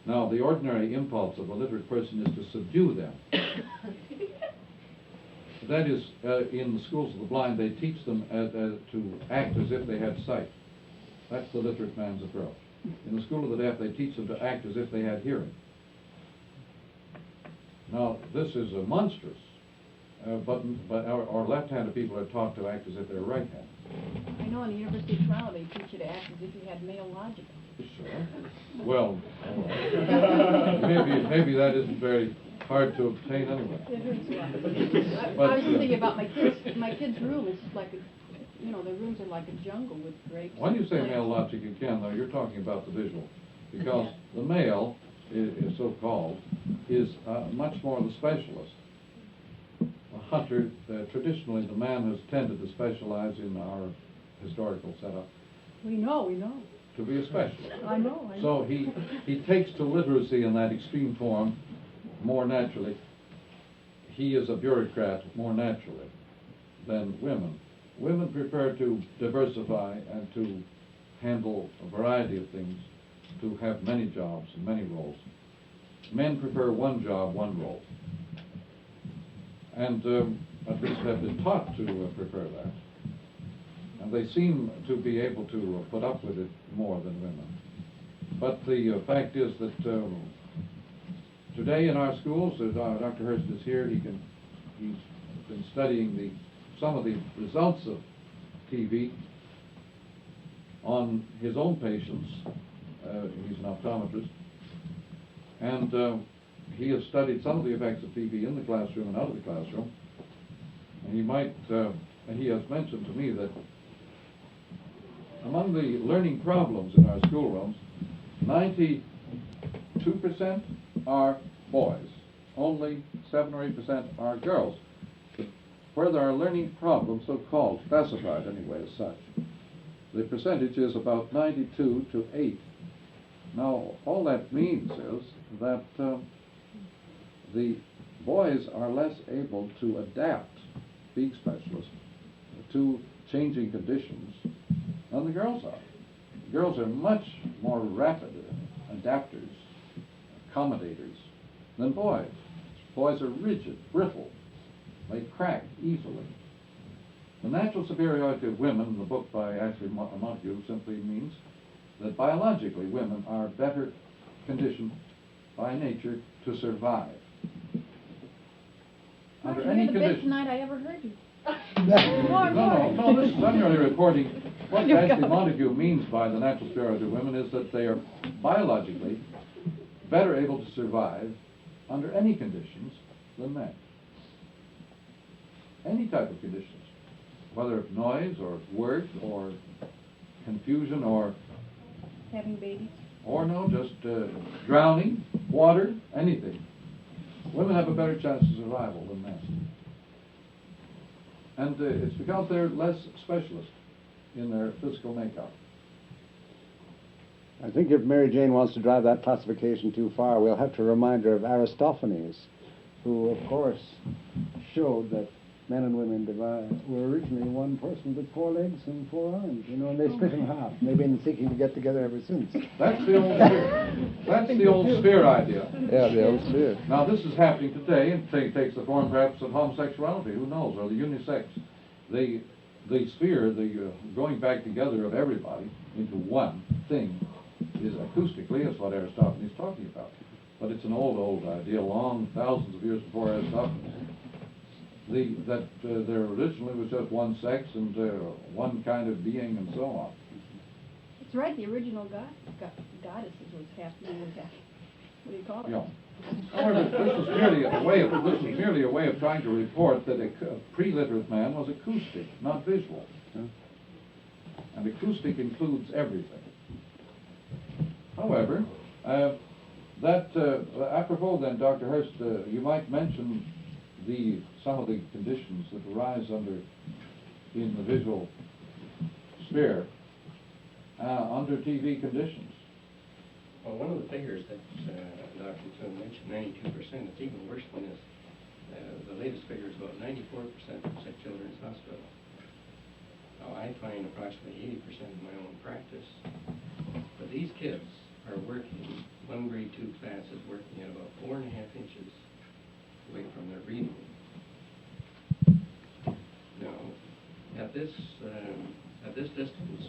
Now, the ordinary impulse of a literate person is to subdue them. That is, in the schools of the blind, they teach them to act as if they had sight. That's the literate man's approach. In the school of the deaf, they teach them to act as if they had hearing. Now, this is monstrous, but our left-handed people are taught to act as if they're right-handed. I know in the University of Toronto they teach you to act as if you had male logic. Sure. Well, maybe that isn't very hard to obtain anyway. I was thinking about my kids' room. It's just like the rooms are like a jungle with grapes. When you say male logic again, though, you're talking about the visual, because the male, is so called, is much more the specialist. A hunter, traditionally, the man has tended to specialize in our historical setup. We know. To be a specialist. I know. So he takes to literacy in that extreme form more naturally. He is a bureaucrat more naturally than women. Women prefer to diversify and to handle a variety of things, to have many jobs and many roles. Men prefer one job, one role. And at least have been taught to prefer that. And they seem to be able to put up with it more than women. But the fact is that today in our schools, Dr. Hurst is here, he's been studying some of the results of TV on his own patients. He's an optometrist. And he has studied some of the effects of TV in the classroom and out of the classroom. And he has mentioned to me that among the learning problems in our schoolrooms, 92% are boys. Only 7 or 8% are girls. Where there are learning problems, so-called, classified anyway as such, the percentage is about 92 to 8. Now, all that means is that the boys are less able to adapt, being specialists, to changing conditions than the girls are. The girls are much more rapid adapters, accommodators, than boys. Boys are rigid, brittle, they crack easily. The natural superiority of women, the book by actually Montague, simply means that biologically women are better conditioned by nature to survive. Under any condition. The best night I ever heard you. No, this is, I'm merely reporting what actually Montague means by the natural superiority of women is that they are biologically better able to survive under any conditions than men. Any type of conditions, whether of noise or work or confusion or having babies, or just drowning, water, anything. Women have a better chance of survival than men. And it's because they're less specialist in their physical makeup. I think if Mary Jane wants to drive that classification too far, we'll have to remind her of Aristophanes, who, of course, showed that men and women were originally one person with 4 legs and 4 arms, and they split in half. And they've been seeking to get together ever since. That's the old sphere. That's the old sphere idea. Yeah, the old sphere. Now, this is happening today, and takes the form perhaps of homosexuality, who knows, or the unisex. The sphere, the going back together of everybody into one thing is acoustically, that's what Aristophanes is talking about. But it's an old idea, long thousands of years before Aristophanes. There originally was just one sex and one kind of being and so on. That's right, the original goddesses was half man and half, what do you call it? Yeah. However, this was merely a way of trying to report that a pre-literate man was acoustic, not visual. And acoustic includes everything. However, apropos then, Dr. Hurst, you might mention some of the conditions that arise in the visual sphere under TV conditions. Well, one of the figures that Dr. Toon mentioned, 92%, it's even worse than this. The latest figure is about 94% at Children's Hospital. Now, I find approximately 80% in my own practice. But these kids are working, one grade 2 class is working at about 4.5 inches away from their reading. Now, at this distance,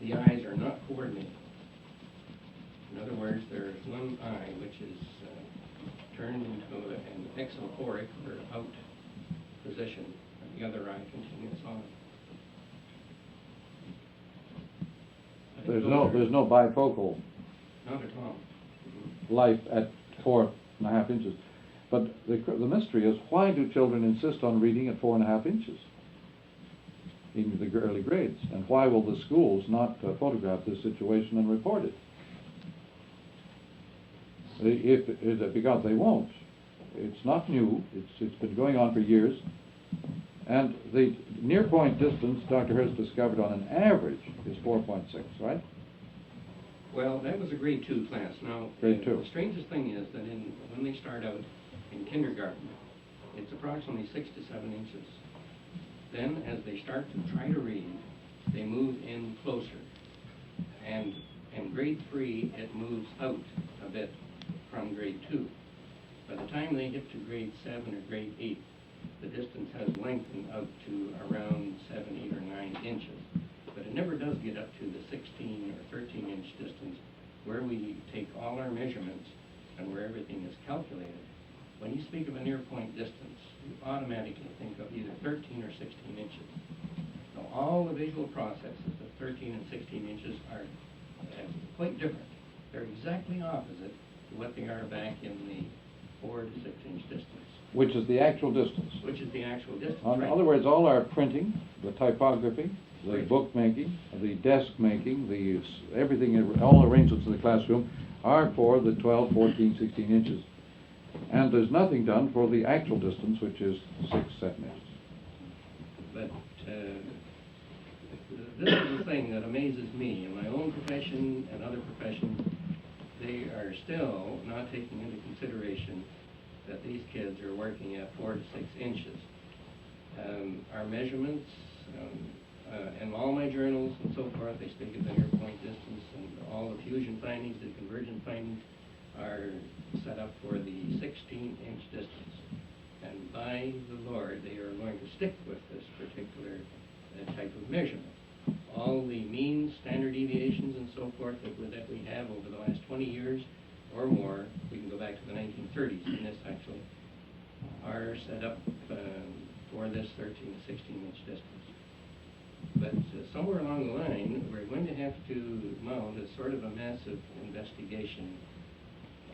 the eyes are not coordinated. In other words, there is one eye which is turned into an exophoric or out position, and the other eye continues on. There's no bifocal Not at all. life at 4.5 inches. But the mystery is, why do children insist on reading at 4.5 inches in the early grades? And why will the schools not photograph this situation and report it? Because they won't. It's not new. It's been going on for years. And the near point distance Dr. Hurst discovered on an average is 4.6, right? Well, that was a grade 2 class. Now, Grade 2. The strangest thing is that when they start out in kindergarten, it's approximately 6 to 7 inches. Then, as they start to try to read, they move in closer. And in grade 3, it moves out a bit from grade 2. By the time they get to grade 7 or grade 8, the distance has lengthened out to around 7, 8, or 9 inches. But it never does get up to the 16 or 13-inch distance where we take all our measurements and where everything is calculated. When you speak of a near point distance, you automatically think of either 13 or 16 inches. Now, all the visual processes of 13 and 16 inches are quite different. They're exactly opposite to what they are back in the 4 to 6 inch distance. Which is the actual distance. Which is the actual distance, In right. other words, all our printing, the typography, the Right. book making, the desk making, everything, all arrangements in the classroom are for the 12, 14, 16 inches. And there's nothing done for the actual distance, which is 6, 7 inches. But this is the thing that amazes me. In my own profession and other professions, they are still not taking into consideration that these kids are working at 4 to 6 inches. Our measurements, in all my journals and so forth, they speak of the near point distance, and all the fusion findings, the convergent findings, are set up for the 16-inch distance. And by the Lord, they are going to stick with this particular type of measurement. All the mean standard deviations and so forth that we have over the last 20 years or more, we can go back to the 1930s in this actually, are set up for this 13 to 16-inch distance. But somewhere along the line, we're going to have to mount a sort of a massive investigation.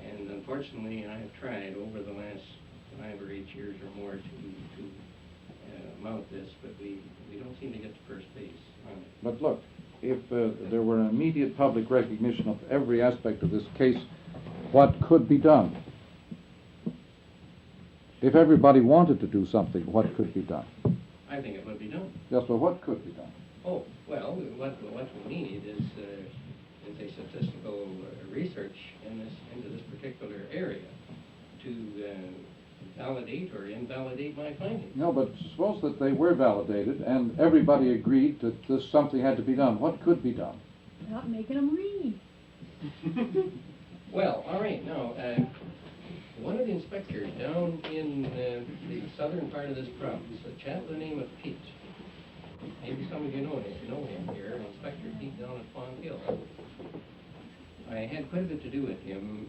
And unfortunately, I have tried over the last 5 or 8 years or more to mount this, but we don't seem to get to first base on it. But look, if there were an immediate public recognition of every aspect of this case, what could be done? If everybody wanted to do something, what could be done? I think it would be done. Yes, but what could be done? Oh, well, what we need is a statistical research into this particular area to validate or invalidate my findings. No, but suppose that they were validated and everybody agreed that something had to be done. What could be done? Not making them read. Well, all right, now, one of the inspectors down in the southern part of this province, a chap by the name of Pete, maybe some of you know him here, Inspector Pete down at Fawn Hill. I had quite a bit to do with him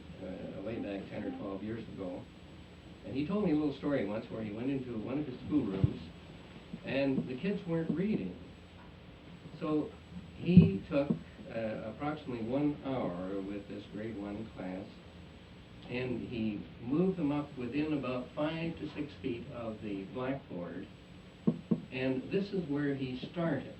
way back 10 or 12 years ago. And he told me a little story once where he went into one of his schoolrooms and the kids weren't reading. So he took approximately 1 hour with this grade 1 class, and he moved them up within about 5 to 6 feet of the blackboard, and this is where he started.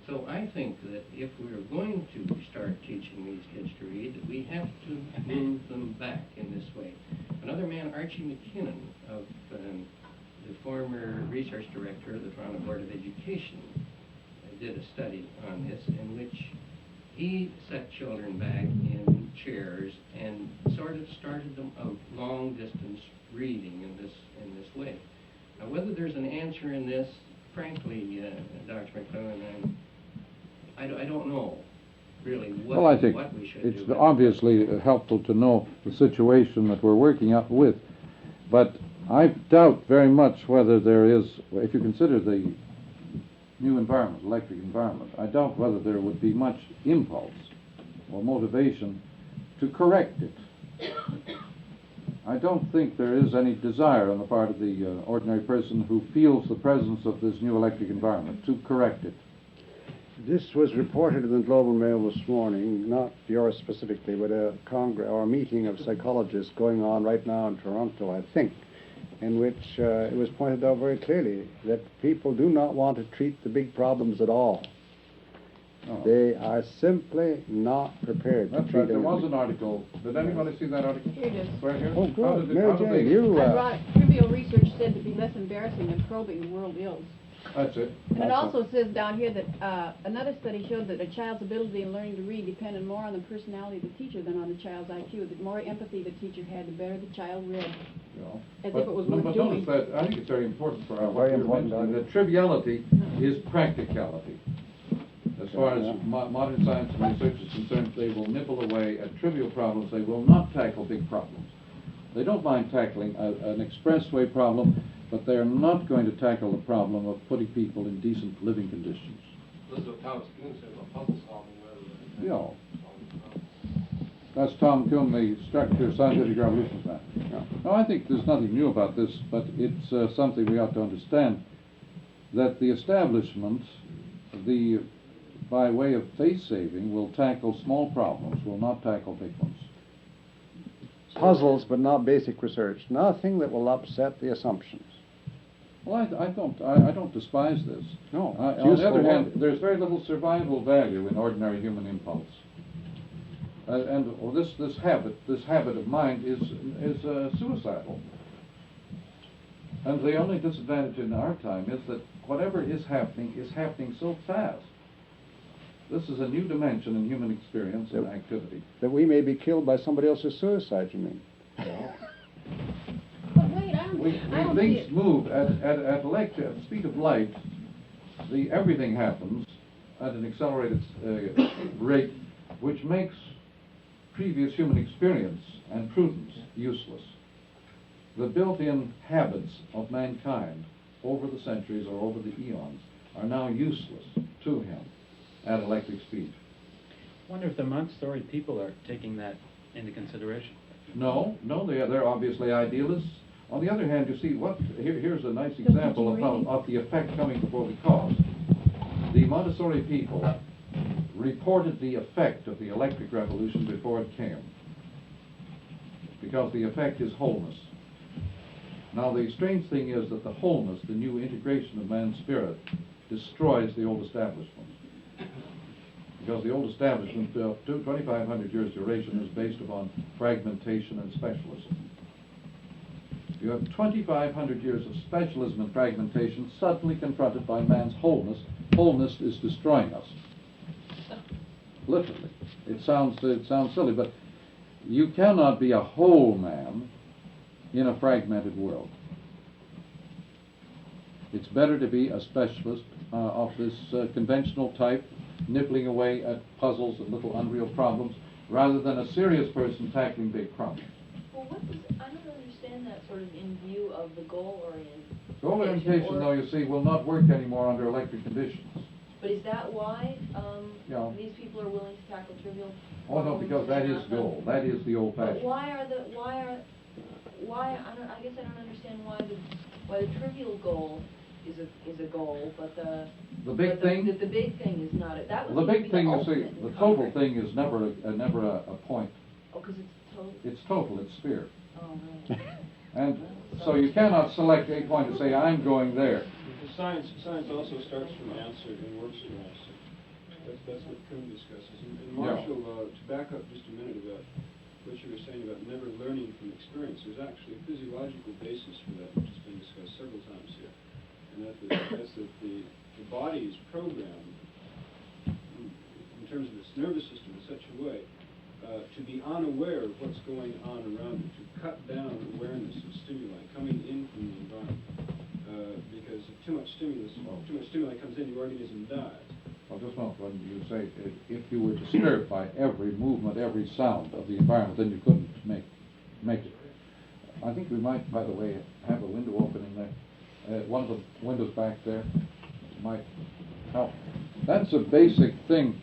So I think that if we're going to start teaching these kids to read, that we have to move them back in this way. Another man, Archie McKinnon, of the former research director of the Toronto Board of Education, did a study on this in which he set children back in chairs and sort of started them out long distance reading in this way. Now, whether there's an answer in this, frankly, Dr. McLuhan, I don't know really Well, I think what we should it's do. obviously helpful to know the situation that we're working up with, but I doubt very much whether there is, if you consider the new environment, electric environment, I doubt whether there would be much impulse or motivation to correct it. I don't think there is any desire on the part of the ordinary person who feels the presence of this new electric environment to correct it. This was reported in the Global Mail this morning, not yours specifically, but a congress or a meeting of psychologists going on right now in Toronto, I think, in which it was pointed out very clearly that people do not want to treat the big problems at all. No. They are simply not prepared to That's treat right. There them. was an article. Did anybody see that article? Here it is. Right here? Oh, How good. did Mary how did Jane, they- you... Ironic. Trivial research said to be less embarrassing than probing world ills. That's it. And it That's also says down here that another study showed that a child's ability in learning to read depended more on the personality of the teacher than on the child's IQ. The more empathy the teacher had, the better the child read. You know. As But if it was no, worth but doing. notice that I think it's very important for our Very important, mentioning Doctor. that triviality is practicality. As far as modern science and research is concerned, they will nibble away at trivial problems. They will not tackle big problems. They don't mind tackling an expressway problem, but they are not going to tackle the problem of putting people in decent living conditions. This is what Thomas Kuhn said about puzzle solving rather than You know, that's Tom Kuhn, the structure of scientific revolutions man. Yeah. No, I think there's nothing new about this, but it's something we ought to understand, that the establishment, by way of face saving, will tackle small problems, will not tackle big ones. Puzzles, but not basic research. Nothing that will upset the assumptions. Well, I don't despise this. No, it's On the useful other hand, work. there's very little survival value in ordinary human impulse. This habit of mind is suicidal. And the only disadvantage in our time is that whatever is happening so fast. This is a new dimension in human experience and activity. That we may be killed by somebody else's suicide, you mean? But wait, I don't see Things it. move at the speed of light. Everything happens at an accelerated rate, which makes previous human experience and prudence useless. The built-in habits of mankind over the centuries or over the eons are now useless to him at electric speed. I wonder if the Montessori people are taking that into consideration. No, they're obviously idealists. On the other hand, you see, here's a nice example of the effect coming before the cause. The Montessori people reported the effect of the electric revolution before it came, because the effect is wholeness. Now, the strange thing is that the wholeness, the new integration of man's spirit, destroys the old establishment. Because the old establishment, 2,500 years duration, is based upon fragmentation and specialism. You have 2,500 years of specialism and fragmentation suddenly confronted by man's wholeness. Wholeness is destroying us. Literally. It sounds silly, but you cannot be a whole man in a fragmented world. It's better to be a specialist of this conventional type, nibbling away at puzzles and little unreal problems, rather than a serious person tackling big problems. Well, I don't understand that sort of in view of the goal orientation. Goal orientation, though, you see, will not work anymore under electric conditions. But is that why Yeah. these people are willing to tackle trivial Oh, no, problems because that and is not goal. That is the But old-fashioned. I guess I don't understand why the trivial goal is a goal, but the big thing? The big thing is not it. That The would big thing, you see, ultimate the total comfort. thing is never a point. Oh, because it's total. It's total, it's sphere. Oh, right. And so you cannot select a point and say, I'm going there. Science also starts from answer and works from answer. That's what Kuhn discusses. And Yeah. Marshall, to back up just a minute about what you were saying about never learning from experience, there's actually a physiological basis for that, which has been discussed several times here. And that's that the body is programmed in terms of its nervous system in such a way to be unaware of what's going on around it, to cut down awareness of stimuli coming in from the environment. Because if too much stimuli comes in, the organism dies. Well, just not when you say if you were disturbed by every movement, every sound of the environment, then you couldn't make it. I think we might, by the way, have a window opening there. One of the windows back there might help. That's a basic thing.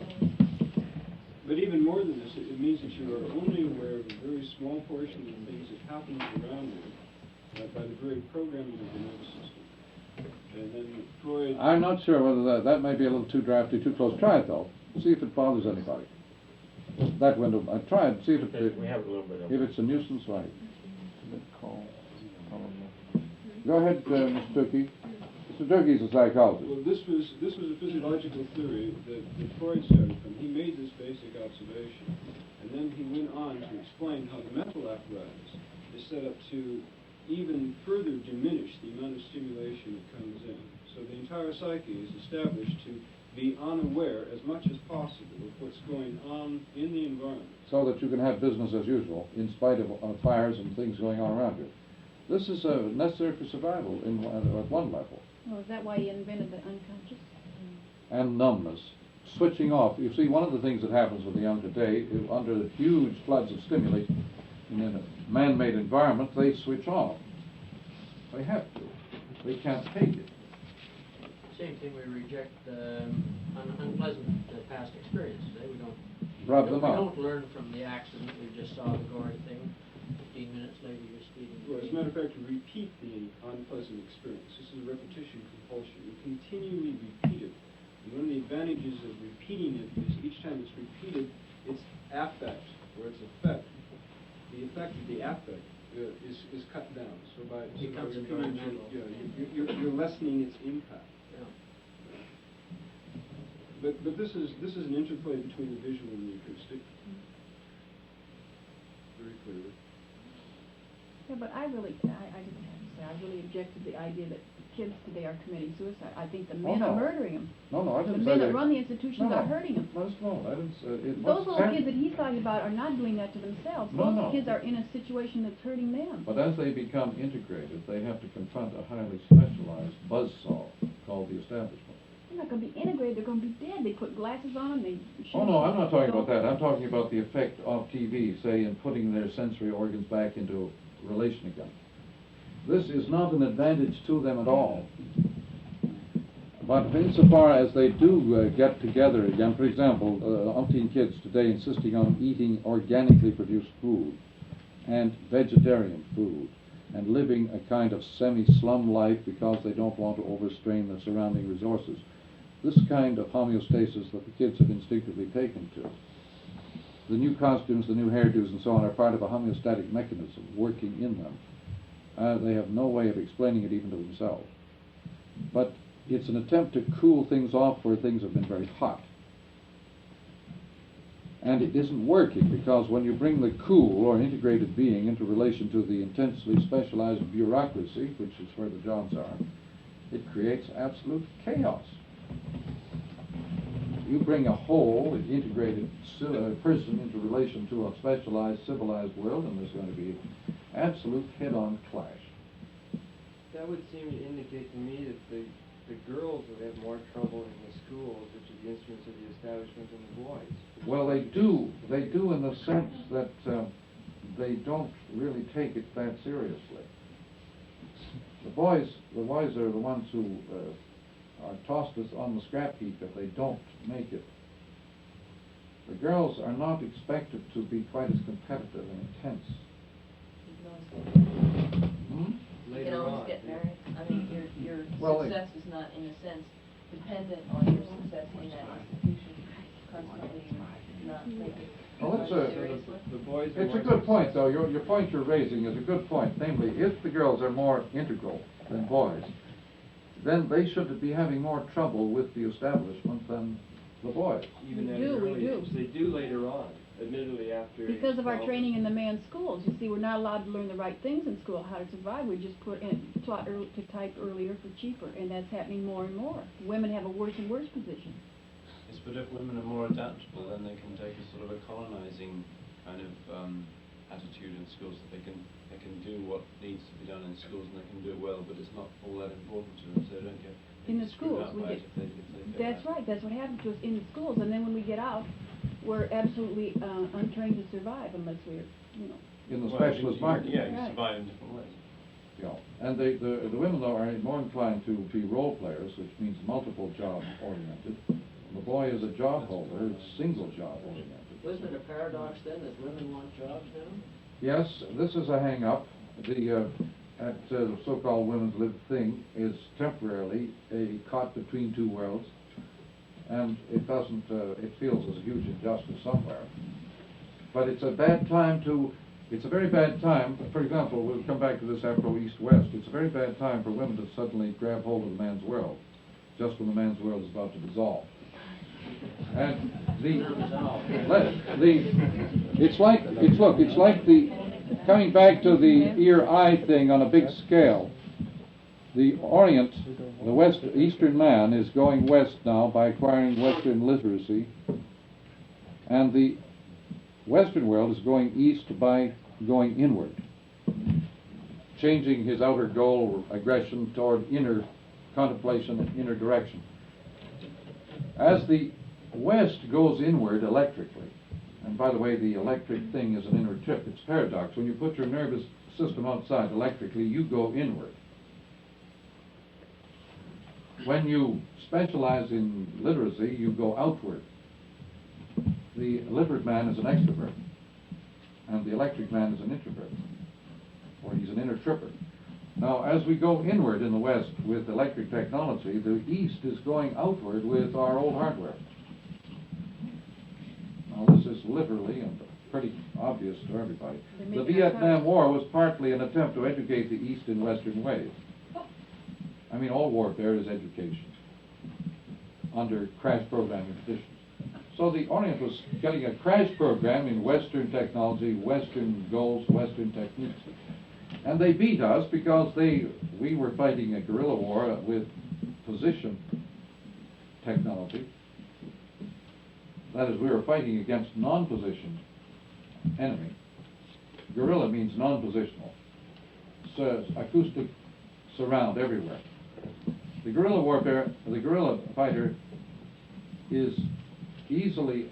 But even more than this, it means that you are only aware of a very small portion of the things that happen around you by the very programming of the nervous system. And then Freud... I'm not sure whether that may be a little too drafty, too close. Try it, though. See if it bothers anybody. That window, try it, see if We have a little bit of if it's a nuisance, right. Go ahead, Mr. Tooky. Mr. Tooky's a psychologist. Well, this was a physiological theory that Freud started from. He made this basic observation, and then he went on to explain how the mental apparatus is set up to even further diminish the amount of stimulation that comes in. So the entire psyche is established to be unaware as much as possible of what's going on in the environment. So that you can have business as usual, in spite of fires and things going on around you. This is necessary for survival at one level. Oh, is that why he invented the unconscious? And numbness. Switching off. You see, one of the things that happens with the young today, is under the huge floods of stimuli in a man-made environment, they switch off. They have to. They can't take it. Same thing, we reject unpleasant past experiences. We don't Rub them out. We don't learn from the accident. We just saw the gory thing. 15 minutes later, you're speeding. Well, as a matter of fact, you repeat the unpleasant experience. This is a repetition compulsion. You continually repeat it. And one of the advantages of repeating it is each time it's repeated, its affect, or its effect, the effect of the affect is cut down. So by repeating it, you're lessening its impact. Yeah. But this is an interplay between the visual and the acoustic. Very clearly. Yeah, but I just have to say, I really object to the idea that kids today are committing suicide. I think the men are murdering them. No, I didn't say the men that. that run the institutions are hurting them. No, I didn't say Those little kids that he's talking about are not doing that to themselves. Those kids are in a situation that's hurting them. But as they become integrated, they have to confront a highly specialized buzzsaw called the establishment. They're not going to be integrated. They're going to be dead. They put glasses on them. They Oh, no, I'm not talking about that. I'm talking about the effect of TV, say, in putting their sensory organs back into relation again. This is not an advantage to them at all. But insofar as they do get together again, for example, umpteen kids today insisting on eating organically produced food and vegetarian food and living a kind of semi-slum life because they don't want to overstrain the surrounding resources. This kind of homeostasis that the kids have instinctively taken to. The new costumes, the new hairdos and so on are part of a homeostatic mechanism working in them. They have no way of explaining it even to themselves. But it's an attempt to cool things off where things have been very hot. And it isn't working because when you bring the cool or integrated being into relation to the intensely specialized bureaucracy, which is where the jobs are, it creates absolute chaos. You bring a whole integrated person into relation to a specialized civilized world, and there's going to be absolute head-on clash. That would seem to indicate to me that the girls would have more trouble in the schools, which is the instruments of the establishment, than the boys. Well, they do in the sense that they don't really take it that seriously. The boys are the ones who are tossed us on the scrap heap if they don't make it. The girls are not expected to be quite as competitive and intense. You can always get married. I mean, your success is not, in a sense, dependent on your success in that institution. Constantly not taking Well, seriously. it's a good point, though. Your point you're raising is a good point. Namely, if the girls are more integral than boys, then they should be having more trouble with the establishment than the boys. Even at We an do, we early do. age. They do later on, admittedly after age Because of our 12. training in the man's schools. You see, we're not allowed to learn the right things in school, how to survive. We just taught to type earlier for cheaper, and that's happening more and more. Women have a worse and worse position. Yes, but if women are more adaptable, then they can take a sort of a colonizing kind of attitude in schools, that they can do what needs to be done in schools, and they can do it well, but it's not all that important to them, so they don't get In the screwed schools, up we by get, it if they go that's out. right, that's what happens to us in the schools, and then when we get out, we're absolutely untrained to survive unless we're, you know. In the Well, specialist market. Yeah, you Right. survive in different ways. Yeah. And the women, though, are more inclined to be role players, which means multiple job oriented. The boy is a job holder, it's single job oriented. Wasn't it a paradox then that women want jobs now? Yes, this is a hang-up. The so-called women's lib thing is temporarily a caught between two worlds, and it doesn't, it feels as a huge injustice somewhere. But it's a bad time it's a very bad time, for example, we'll come back to this after East-West, it's a very bad time for women to suddenly grab hold of the man's world, just when the man's world is about to dissolve. And it's like coming back to the ear-eye thing on a big scale. The Orient, the Eastern man is going west now by acquiring Western literacy, and the Western world is going east by going inward, changing his outer goal or aggression toward inner contemplation and inner direction. As the West goes inward electrically, and by the way, the electric thing is an inner tip. It's a paradox. When you put your nervous system outside electrically, you go inward. When you specialize in literacy, you go outward. The literate man is an extrovert, and the electric man is an introvert, or he's an inner tripper. Now, as we go inward in the West with electric technology, the East is going outward with our old hardware. Now, this is literally and pretty obvious to everybody. The Vietnam War was partly an attempt to educate the East in Western ways. I mean, all warfare is education under crash programming conditions. So the Orient was getting a crash program in Western technology, Western goals, Western techniques. And they beat us because we were fighting a guerrilla war with position technology. That is, we were fighting against non-positioned enemy. Guerrilla means non-positional. So acoustic surround everywhere. The guerrilla warfare, the guerrilla fighter is easily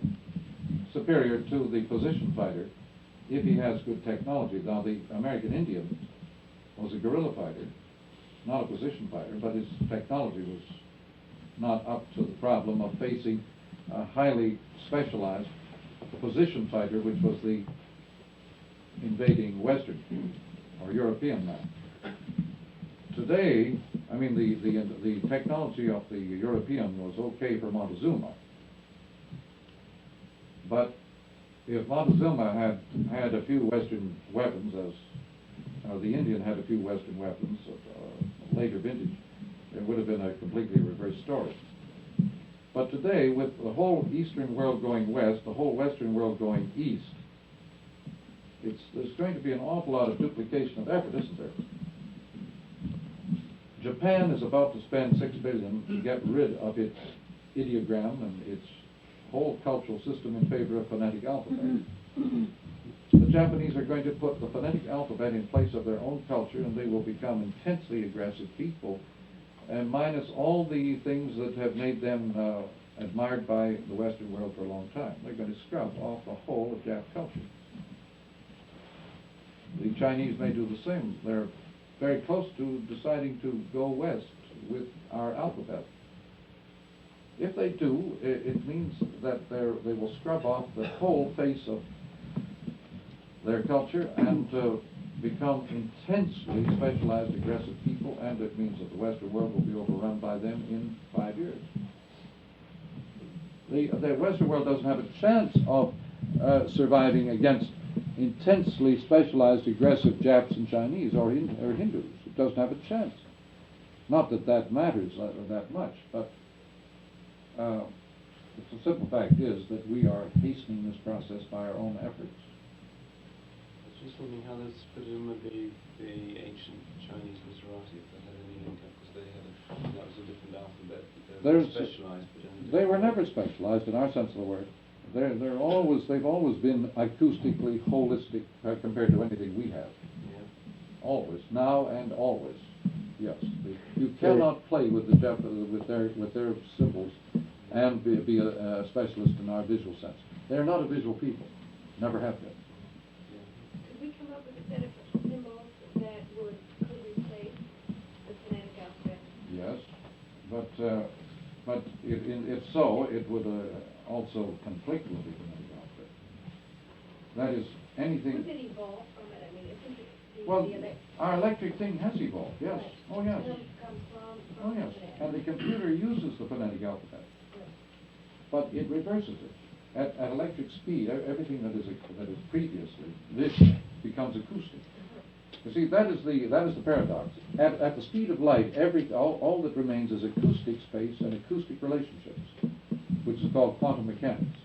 superior to the position fighter if he has good technology. Now, the American Indian was a guerrilla fighter, not a position fighter, but his technology was not up to the problem of facing a highly specialized position fighter, which was the invading Western or European man. Today, I mean, the technology of the European was okay for Montezuma, but if Montezuma had a few Western weapons, as the Indian had a few Western weapons of later vintage, it would have been a completely reversed story. But today, with the whole Eastern world going west, the whole Western world going east, there's going to be an awful lot of duplication of effort, isn't there? Japan is about to spend $6 billion to get rid of its ideogram and its whole cultural system in favor of phonetic alphabet. The Japanese are going to put the phonetic alphabet in place of their own culture, and they will become intensely aggressive people, and minus all the things that have made them admired by the Western world for a long time. They're going to scrub off the whole of Jap culture. The Chinese may do the same. They're very close to deciding to go west with our alphabet. If they do, it means that they will scrub off the whole face of their culture and become intensely specialized, aggressive people, and it means that the Western world will be overrun by them in 5 years. The Western world doesn't have a chance of surviving against intensely specialized, aggressive Japs and Chinese or Hindus. It doesn't have a chance. Not that that matters that much, but the simple fact is that we are hastening this process by our own efforts. I was just wondering how this presumably the ancient Chinese literati, if they had any link up, because they had that was a different alphabet. They were specialized, but in they were never specialized in our sense of the word. They've always been acoustically holistic compared to anything we have. Yeah. Always, now and always. Yes, you cannot play with with their symbols and be a specialist in our visual sense. They are not a visual people, never have been. Could we come up with a set of symbols that could replace the phonetic alphabet? Yes, but if so, it would also conflict with the phonetic alphabet. That is anything. Would it evolve from it? I mean, isn't it Well, our electric thing has evolved, yes. Right. Oh, yes. Comes from Oh, yes. And the computer uses the phonetic alphabet. Right. But it reverses it. At electric speed, everything that is previously visual becomes acoustic. You see, that is the paradox. At the speed of light, all that remains is acoustic space and acoustic relationships, which is called quantum mechanics.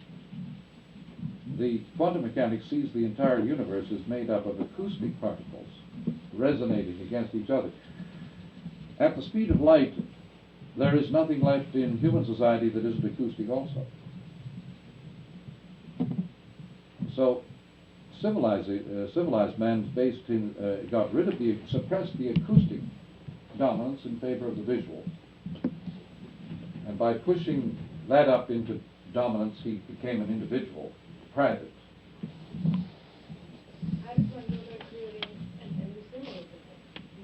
The quantum mechanics sees the entire universe is made up of acoustic particles resonating against each other. At the speed of light, there is nothing left in human society that isn't acoustic also. So, civilized man got rid of suppressed the acoustic dominance in favor of the visual. And by pushing that up into dominance, he became an individual, private. I just wonder about creating a new symbol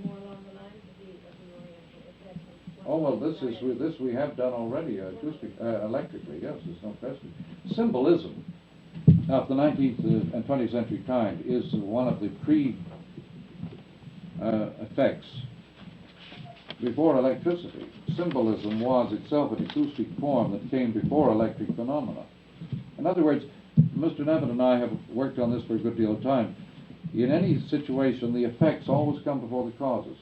more along the lines of the Oriental, if that's Oh well, this we have done already, electrically. Yes, there's no question. Symbolism of the 19th and 20th century kind is one of the effects before electricity. Symbolism was itself an acoustic form that came before electric phenomena. In other words, Mr. Nevitt and I have worked on this for a good deal of time. In any situation, the effects always come before the causes.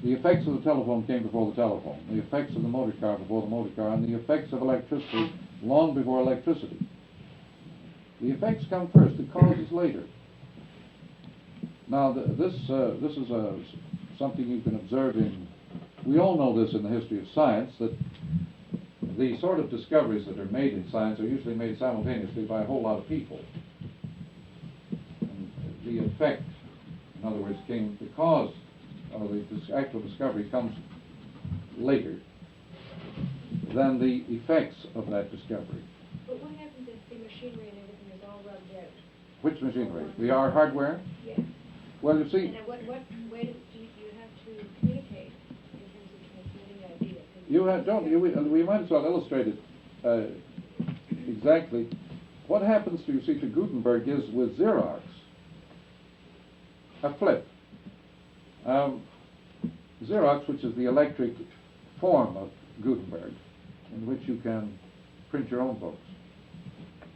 The effects of the telephone came before the telephone, the effects of the motor car before the motor car, and the effects of electricity long before electricity. The effects come first, the causes later. Now, this is something you can observe we all know this in the history of science, that the sort of discoveries that are made in science are usually made simultaneously by a whole lot of people. And the effect, in other words, the cause of the actual discovery comes later than the effects of that discovery. But what happens if the machinery and everything is all rubbed out? Which machinery? Our hardware? Yes. Well, you see... And what way do you have to communicate in terms of transmitting ideas? We might as well illustrate it exactly. What happens to Gutenberg is with Xerox, a flip. Xerox, which is the electric form of Gutenberg, in which you can print your own books,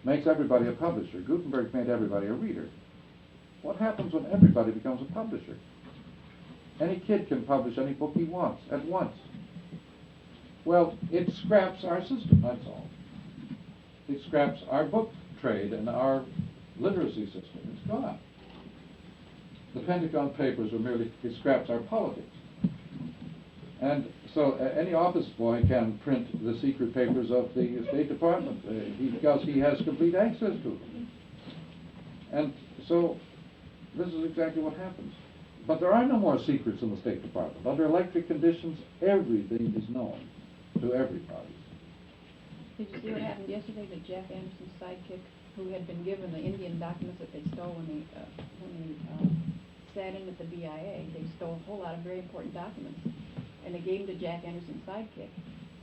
makes everybody a publisher. Gutenberg made everybody a reader. What happens when everybody becomes a publisher? Any kid can publish any book he wants at once. Well, it scraps our system, that's all. It scraps our book trade and our literacy system. It's gone. The Pentagon Papers it scraps our politics. And so any office boy can print the secret papers of the State Department because he has complete access to them. And so this is exactly what happens. But there are no more secrets in the State Department. Under electric conditions, everything is known to everybody. Did you see what happened yesterday to Jack Anderson's sidekick, who had been given the Indian documents that they stole when they sat in at the BIA? They stole a whole lot of very important documents, and they gave them to Jack Anderson's sidekick.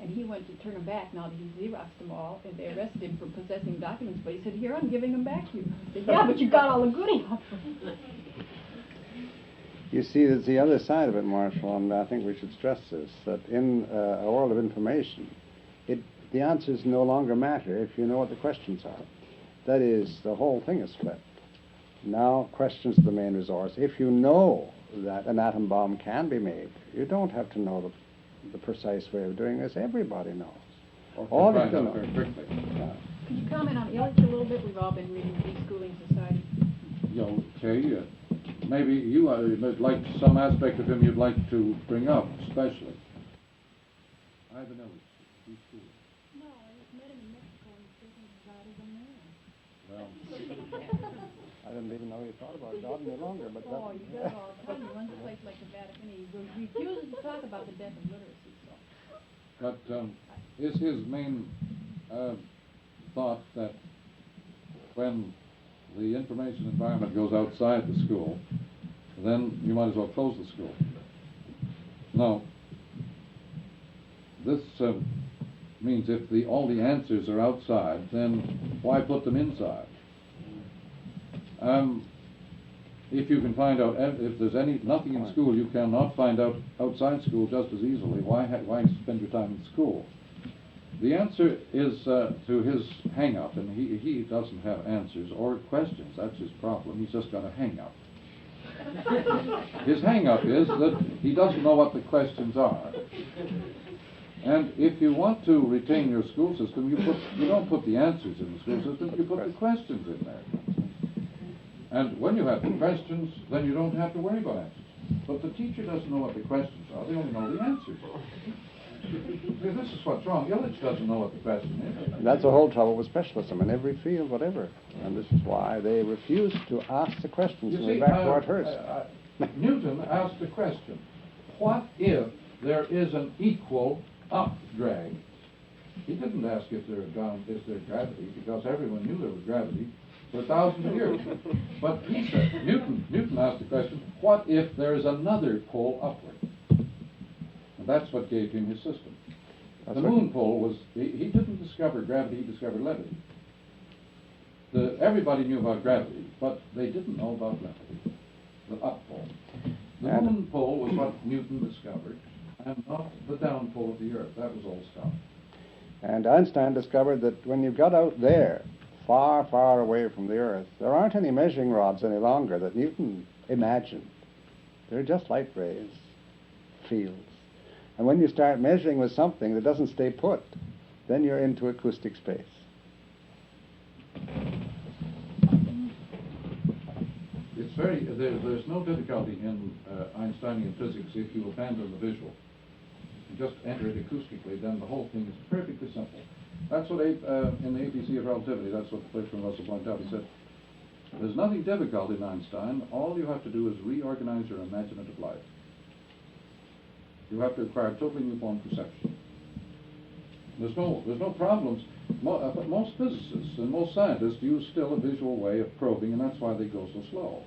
And he went to turn them back now that he Xeroxed them all, and they arrested him for possessing documents. But he said, "Here, I'm giving them back to you." He said, "Yeah, but you got all the goodies." You see, there's the other side of it, Marshall, and I think we should stress this, that in a world of information, the answers no longer matter if you know what the questions are. That is, the whole thing is flipped. Now questions are the main resource. If you know that an atom bomb can be made, you don't have to know the precise way of doing this. Everybody knows. or All can you find can out very quickly. Could you comment on Illich a little bit? We've all been reading De-Schooling Society. Okay, maybe you would like some aspect of him you'd like to bring up, especially. Ivan Illich, De-Schooling. No, I just met him in Mexico and he said God is a man. Well, I didn't even know you thought about God any longer, but Oh, he does all the time. He runs a place like the Vatican. He refuses to talk about the death of literacy. So. but is his main thought that when the information environment goes outside the school, then you might as well close the school? No. This means if all the answers are outside, then why put them inside? If you can find out, if there's nothing in school you cannot find out outside school just as easily, why spend your time in school? The answer is to his hang-up, and he doesn't have answers or questions. That's his problem. He's just got a hang-up. His hang-up is that he doesn't know what the questions are. And if you want to retain your school system, you don't put the answers in the school system, you put the questions in there. And when you have the questions, then you don't have to worry about answers. But the teacher doesn't know what the questions are, they only know the answers. This is what's wrong. Illich doesn't know what the question is. that's the whole trouble with specialism in every field, whatever. And this is why they refuse to ask the questions. You And see, we're back to Hurst. Newton asked the question, what if there is an equal up drag? He didn't ask is there gravity, because everyone knew there was gravity for 1,000 years. But he said, Newton asked the question, what if there is another pole upward? And that's what gave him his system. The moon pole was, he didn't discover gravity, he discovered levity. Everybody knew about gravity, but they didn't know about levity, the up pole. The moon pole was what Newton discovered, and not the down pole of the Earth. That was old stuff. And Einstein discovered that when you got out there, far, far away from the Earth, there aren't any measuring rods any longer that Newton imagined. They're just light rays, fields. And when you start measuring with something that doesn't stay put, then you're into acoustic space. It's there's no difficulty in Einsteinian physics if you abandon the visual. You just enter it acoustically, then the whole thing is perfectly simple. That's what in the ABC of relativity, that's what Bertrand Russell pointed out. He said, there's nothing difficult in Einstein. All you have to do is reorganize your imaginative life. You have to acquire totally newborn perception. There's no problems. But most physicists and most scientists use still a visual way of probing, and that's why they go so slow.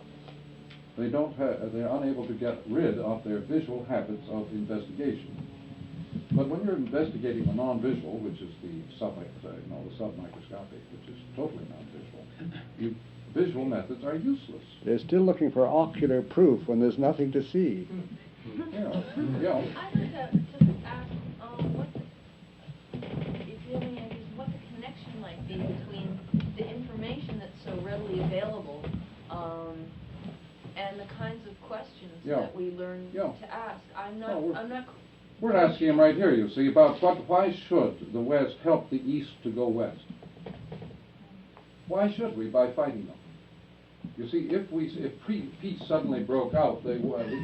They're unable to get rid of their visual habits of investigation. But when you're investigating the non-visual, which is the submicroscopic, which is totally non-visual, visual methods are useless. They're still looking for ocular proof when there's nothing to see. Yeah. I'd like to ask if you have any ideas what the connection might be between the information that's so readily available and the kinds of questions that we learn to ask. We're asking him right here, you see, about why should the West help the East to go West? Why should we by fighting them? You see, if peace suddenly broke out, the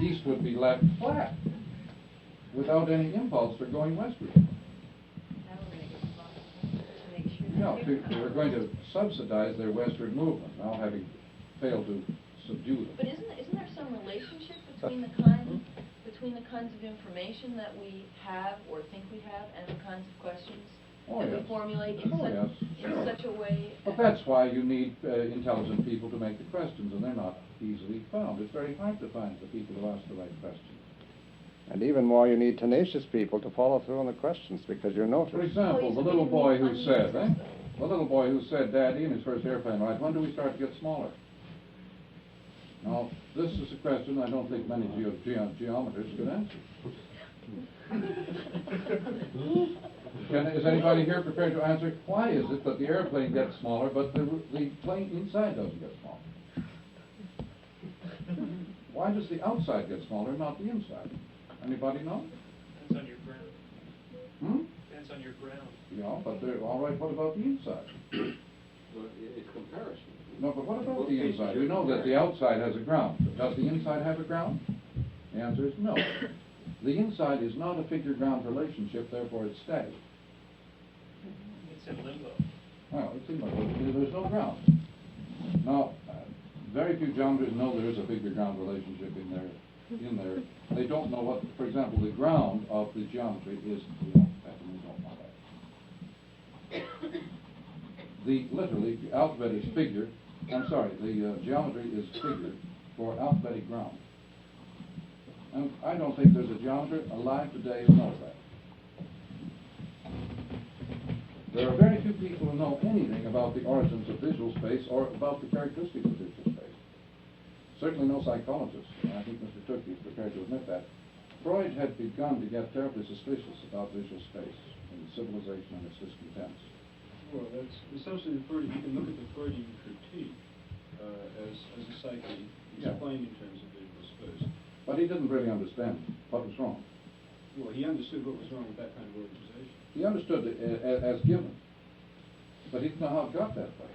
East would be left flat, without any impulse for going westward. We're going to subsidize their westward movement, now having failed to subdue them. But isn't there some relationship between the kinds of information that we have or think we have and the kinds of questions that we formulate in such a way? But that's why you need intelligent people to make the questions, and they're not easily found. It's very hard to find the people who ask the right questions. And even more, you need tenacious people to follow through on the questions, because you're noticed. For example, the little boy who said, Daddy, in his first airplane ride, when do we start to get smaller? Now, this is a question I don't think many geometers could answer. Is anybody here prepared to answer, why is it that the airplane gets smaller, but the plane inside doesn't get smaller? Why does the outside get smaller, not the inside? Anybody know? Depends on your brain. Depends depends on your ground. Yeah, but all right, what about the inside? Well, it's comparison. No, but what about Both the cases inside? are We know that the comparing. outside has a ground. Does the inside have a ground? The answer is no. The inside is not a figure-ground relationship, therefore it's static. It's in limbo. Well, it's in limbo. There's no ground. Now, very few geometers know there is a figure-ground relationship in there. They don't know what, for example, the ground of the geometry is. We don't know that. Literally, the alphabet is figure. I'm sorry, the geometry is figure for alphabetic ground. And I don't think there's a geometer alive today who knows that. There are very few people who know anything about the origins of visual space or about the characteristics of visual space. Certainly no psychologists, and I think Mr. Tooky is prepared to admit that. Freud had begun to get terribly suspicious about visual space in Civilization and its Discontents. Well, that's essentially the Freudian. You can look at the Freudian critique as a psyche explained in terms of visual space. But he didn't really understand what was wrong. Well, he understood what was wrong with that kind of organization. He understood it as given, but he didn't know how it got that way.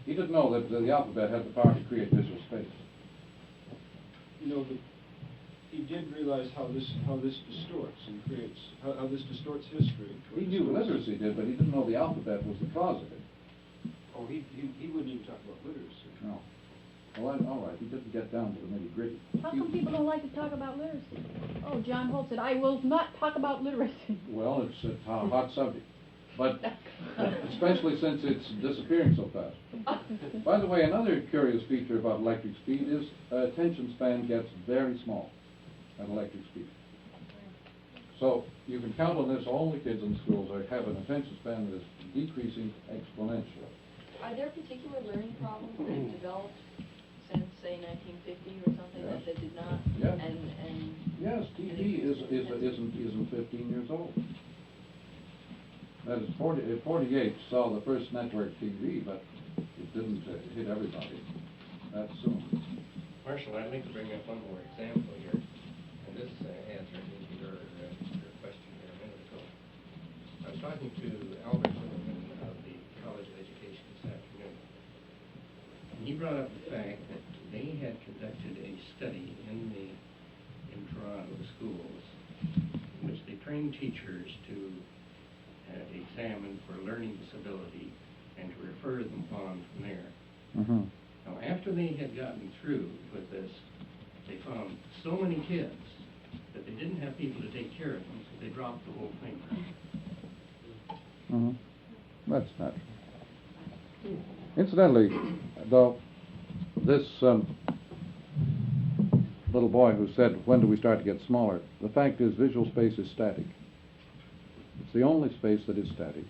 He didn't know that the alphabet had the power to create visual space. You know, but he did realize how this distorts and creates how this distorts history. He knew literacy did, but he didn't know the alphabet was the cause of it. Oh, he wouldn't even talk about literacy. No. Well, all right, he didn't get down to the nitty-gritty. How come people don't like to talk about literacy? Oh, John Holt said, I will not talk about literacy. Well, it's a hot subject, but especially since it's disappearing so fast. By the way, another curious feature about electric speed is attention span gets very small at electric speed. So you can count on this. All the kids in schools have an attention span that is decreasing exponentially. Are there particular learning problems that have developed since, say, 1950 or something that did not? Yes. And yes, TV isn't 15 years old. That is 48 saw the first network TV, but it didn't hit everybody that soon. Marshall, I'd like to bring up one more example here, and this answers your question here a minute ago. I was talking to Albert Zimmerman of the College of Education this afternoon. And he brought up the fact that they had conducted a study in Toronto schools in which they trained teachers to examine for learning disability and to refer them on from there. Mm-hmm. Now, after they had gotten through with this, they found so many kids that they didn't have people to take care of them, so they dropped the whole thing. Mm-hmm. That's natural. Incidentally, though, this little boy who said, when do we start to get smaller? The fact is, visual space is static. It's the only space that is static.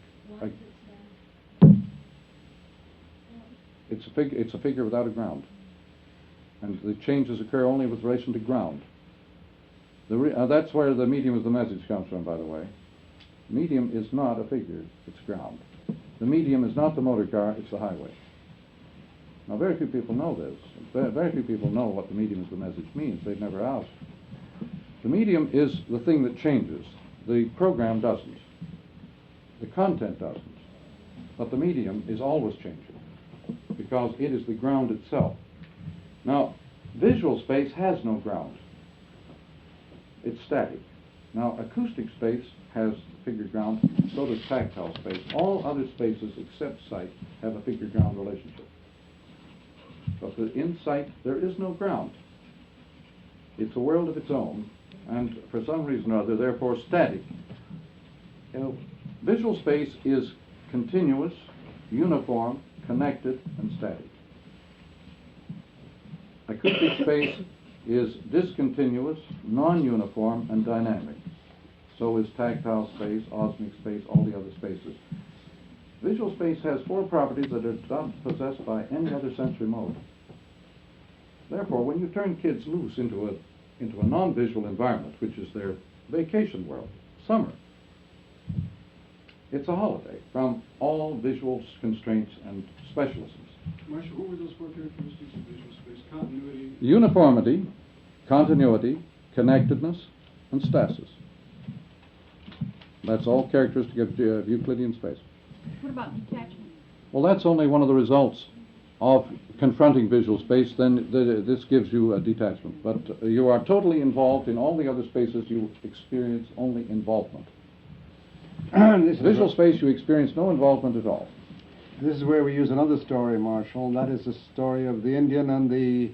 It's a figure without a ground. And the changes occur only with relation to ground. That's where the medium of the message comes from, by the way. Medium is not a figure, it's ground. The medium is not the motor car, it's the highway. Now, very few people know this. Very few people know what the medium of the message means. They've never asked. The medium is the thing that changes. The program doesn't. The content doesn't. But the medium is always changing because it is the ground itself. Now, visual space has no ground. It's static. Now, acoustic space has figure ground, so does tactile space. All other spaces except sight have a figure ground relationship. But in sight, there is no ground. It's a world of its own, and for some reason or other, therefore static. Visual space is continuous, uniform, connected, and static. Acoustic space is discontinuous, non-uniform, and dynamic. So is tactile space, osmic space, all the other spaces. Visual space has four properties that are not possessed by any other sensory mode. Therefore, when you turn kids loose into a non-visual environment, which is their vacation world, summer, it's a holiday from all visual constraints and specialisms. Marshall, what were those four characteristics of visual space? Continuity? Uniformity, continuity, connectedness, and stasis. That's all characteristic of Euclidean space. What about detachment? Well, that's only one of the results of confronting visual space. Then this gives you a detachment. But you are totally involved in all the other spaces. You experience only involvement. Visual space, you experience no involvement at all. This is where we use another story, Marshall. That is the story of the Indian and the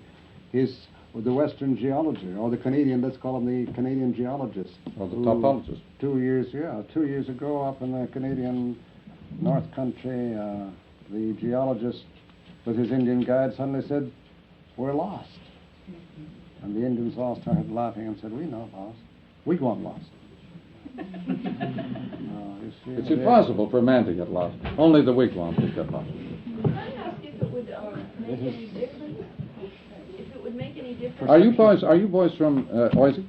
Western geology, or the Canadian, let's call him the Canadian geologist. Or the topologist. 2 years ago up in the Canadian North Country, the geologist with his Indian guide suddenly said, "We're lost." And the Indians all started laughing and said, "We're not lost. We go on lost." It's impossible for a man to get lost. Only the wigwam will get lost. Can I ask if it would make any difference? If it would make any difference? Are you boys from OISE?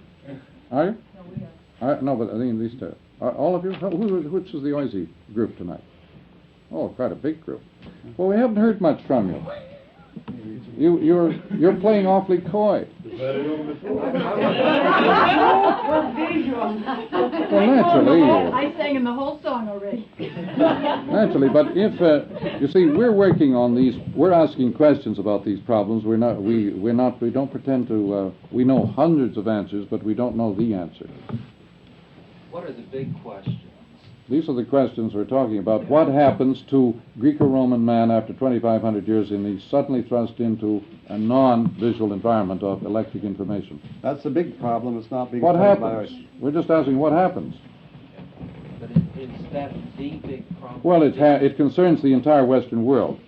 Are you? No, we are. No, but I mean these two. All of you? Which is the OISE group tonight? Oh, quite a big group. Well, we haven't heard much from you. You're playing awfully coy. We're visual. Well, naturally. I sang in the whole song already. Naturally, but if you see, we're working on these. We're asking questions about these problems. We don't pretend to. We know hundreds of answers, but we don't know the answer. What are the big questions? These are the questions we're talking about. What happens to Greco-Roman man after 2,500 years and he's suddenly thrust into a non-visual environment of electric information? That's the big problem. It's not being What solved by happens? us. We're just asking what happens. But is that the big problem? Well, it concerns the entire Western world.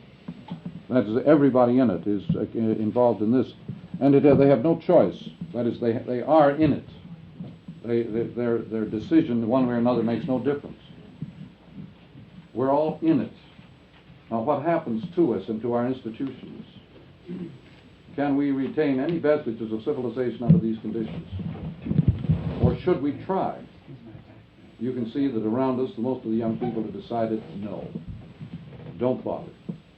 That is, everybody in it is involved in this. And they have no choice. That is, they are in it. Their decision, one way or another, makes no difference. We're all in it. Now, what happens to us and to our institutions? Can we retain any vestiges of civilization under these conditions? Or should we try? You can see that around us, most of the young people have decided, no, don't bother.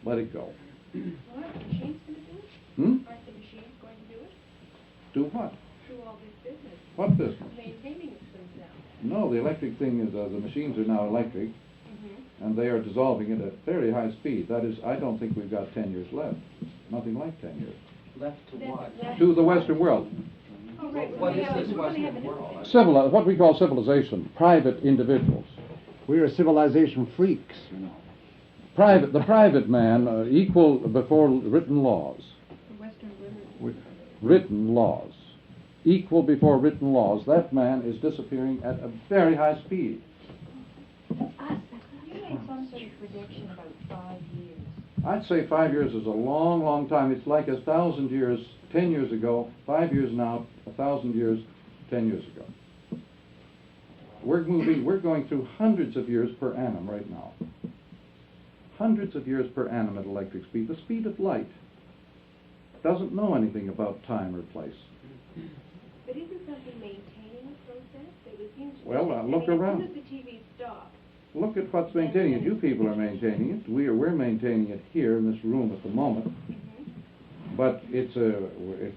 Let it go. Aren't the machines going to do it? Hmm? Aren't the machines going to do it? Do what? Through all this business. What business? Maintaining it themselves. No, the electric thing is, the machines are now electric, and they are dissolving it at very high speed. That is, I don't think we've got 10 years left. Nothing like 10 years. Left to what? To the Western world. Oh, right. What is this Western world? What we call civilization, private individuals. We are civilization freaks, you know. The private man, equal before written laws. Western liberty. Written laws. Equal before written laws. That man is disappearing at a very high speed. You made some sort of prediction about 5 years. I'd say 5 years is a long, long time. It's like 1,000 years 10 years ago, 5 years now, 1,000 years 10 years ago. We're going through hundreds of years per annum right now. Hundreds of years per annum at electric speed. The speed of light doesn't know anything about time or place. But isn't something maintaining a process? It would seem to Well, look around. As soon as the TV stops. Look at what's maintaining it. You people are maintaining it. We're maintaining it here in this room at the moment. But it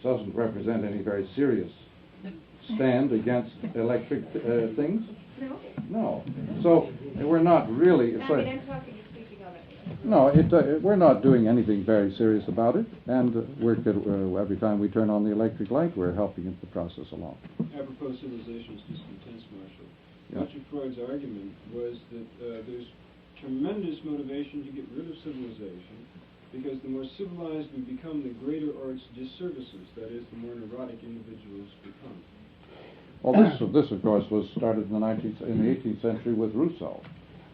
doesn't represent any very serious stand against electric things. No? No. So we're not really. I'm talking, you're speaking of it. No, we're not doing anything very serious about it. And every time we turn on the electric light, we're helping the process along. Apropos civilization's discontents, Marshall. Yeah. Richard Freud's argument was that there's tremendous motivation to get rid of civilization because the more civilized we become, the greater are its disservices. That is, the more neurotic individuals become. Well, this of course was started in the 18th century with Rousseau.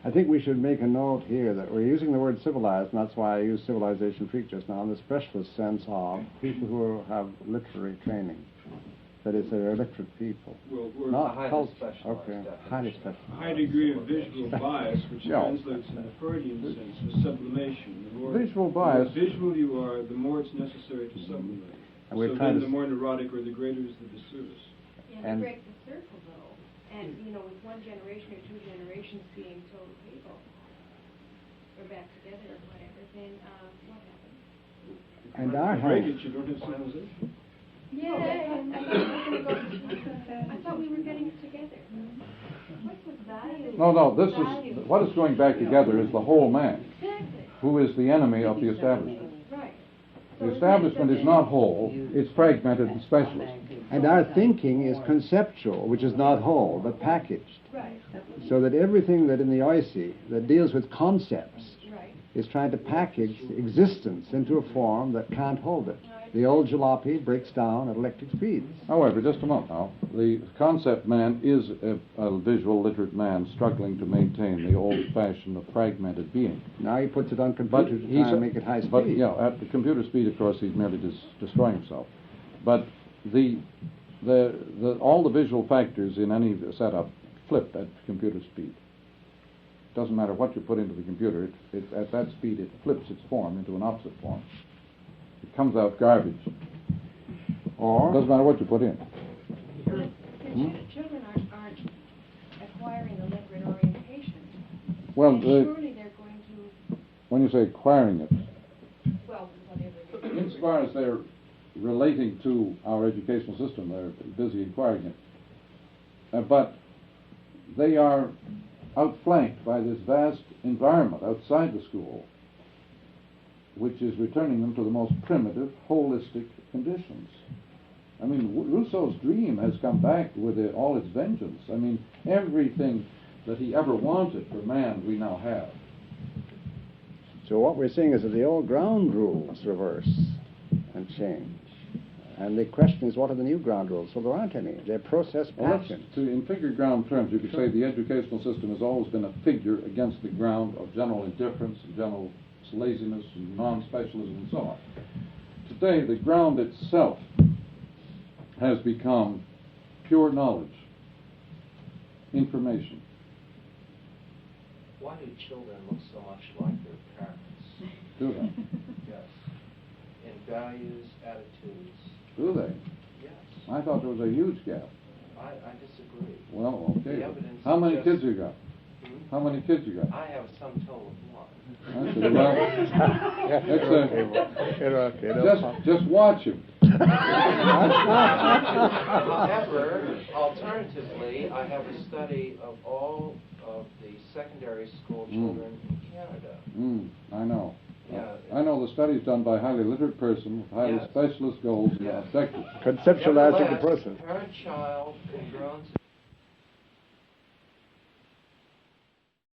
I think we should make a note here that we're using the word civilized, and that's why I used civilization freak just now, in the specialist sense of people who have literary training. That is, they're literate people. Well, we're not highly specialized. Okay, highly specialized. a high degree of visual bias, which Yeah. translates in the Freudian sense as sublimation. The more Visual bias. The more visual you are, the more it's necessary to sublimate. And we're So trying then to the more neurotic or the greater is the disservice. Yeah, to break the circle, though, and, with one generation or 2 generations being total people, or back together or whatever, then what happens? And our break hope. it, you don't have civilization. I thought we were getting it together. What's the value No, this is, what is going back together is the whole man, who is the enemy of the establishment. The establishment is not whole, it's fragmented and specialist. And our thinking is conceptual, which is not whole, but packaged. So that everything that in the OISE that deals with concepts is trying to package existence into a form that can't hold it. The old jalopy breaks down at electric speeds. However, just a moment now, the concept man is a visual literate man struggling to maintain the old-fashioned fragmented being. Now he puts it on computer to try and make it high speed. But, yeah, at the computer speed, of course, he's merely destroying himself. But all the visual factors in any setup flip at computer speed. Doesn't matter what you put into the computer, at that speed it flips its form into an opposite form. It comes out garbage. Or doesn't matter what you put in. Children aren't acquiring the literate orientation. Well, surely they're going to. When you say acquiring it, Well, whatever. insofar as they're relating to our educational system, they're busy acquiring it. But they are outflanked by this vast environment outside the school, which is returning them to the most primitive, holistic conditions. I mean, Rousseau's dream has come back with all its vengeance. I mean, everything that he ever wanted for man, we now have. So what we're seeing is that the old ground rules reverse and change. And the question is, what are the new ground rules? Well, there aren't any. They're process patterns. In figure ground terms, you could say the educational system has always been a figure against the ground of general indifference and general laziness and non-specialism and so on. Today, the ground itself has become pure knowledge, information. Why do children look so much like their parents? Do they? Yes. In values, attitudes. Do they? Yes. I thought there was a huge gap. I disagree. Well, okay. The evidence How many suggests- kids you got? How many kids you got? I have a sum total of one. Just watch him. However, alternatively, I have a study of all of the secondary school children in Canada. I know. Yeah. I know the studies done by highly literate person with highly Yes. specialist goals and objectives. Conceptualizing the process. Parent-child congruence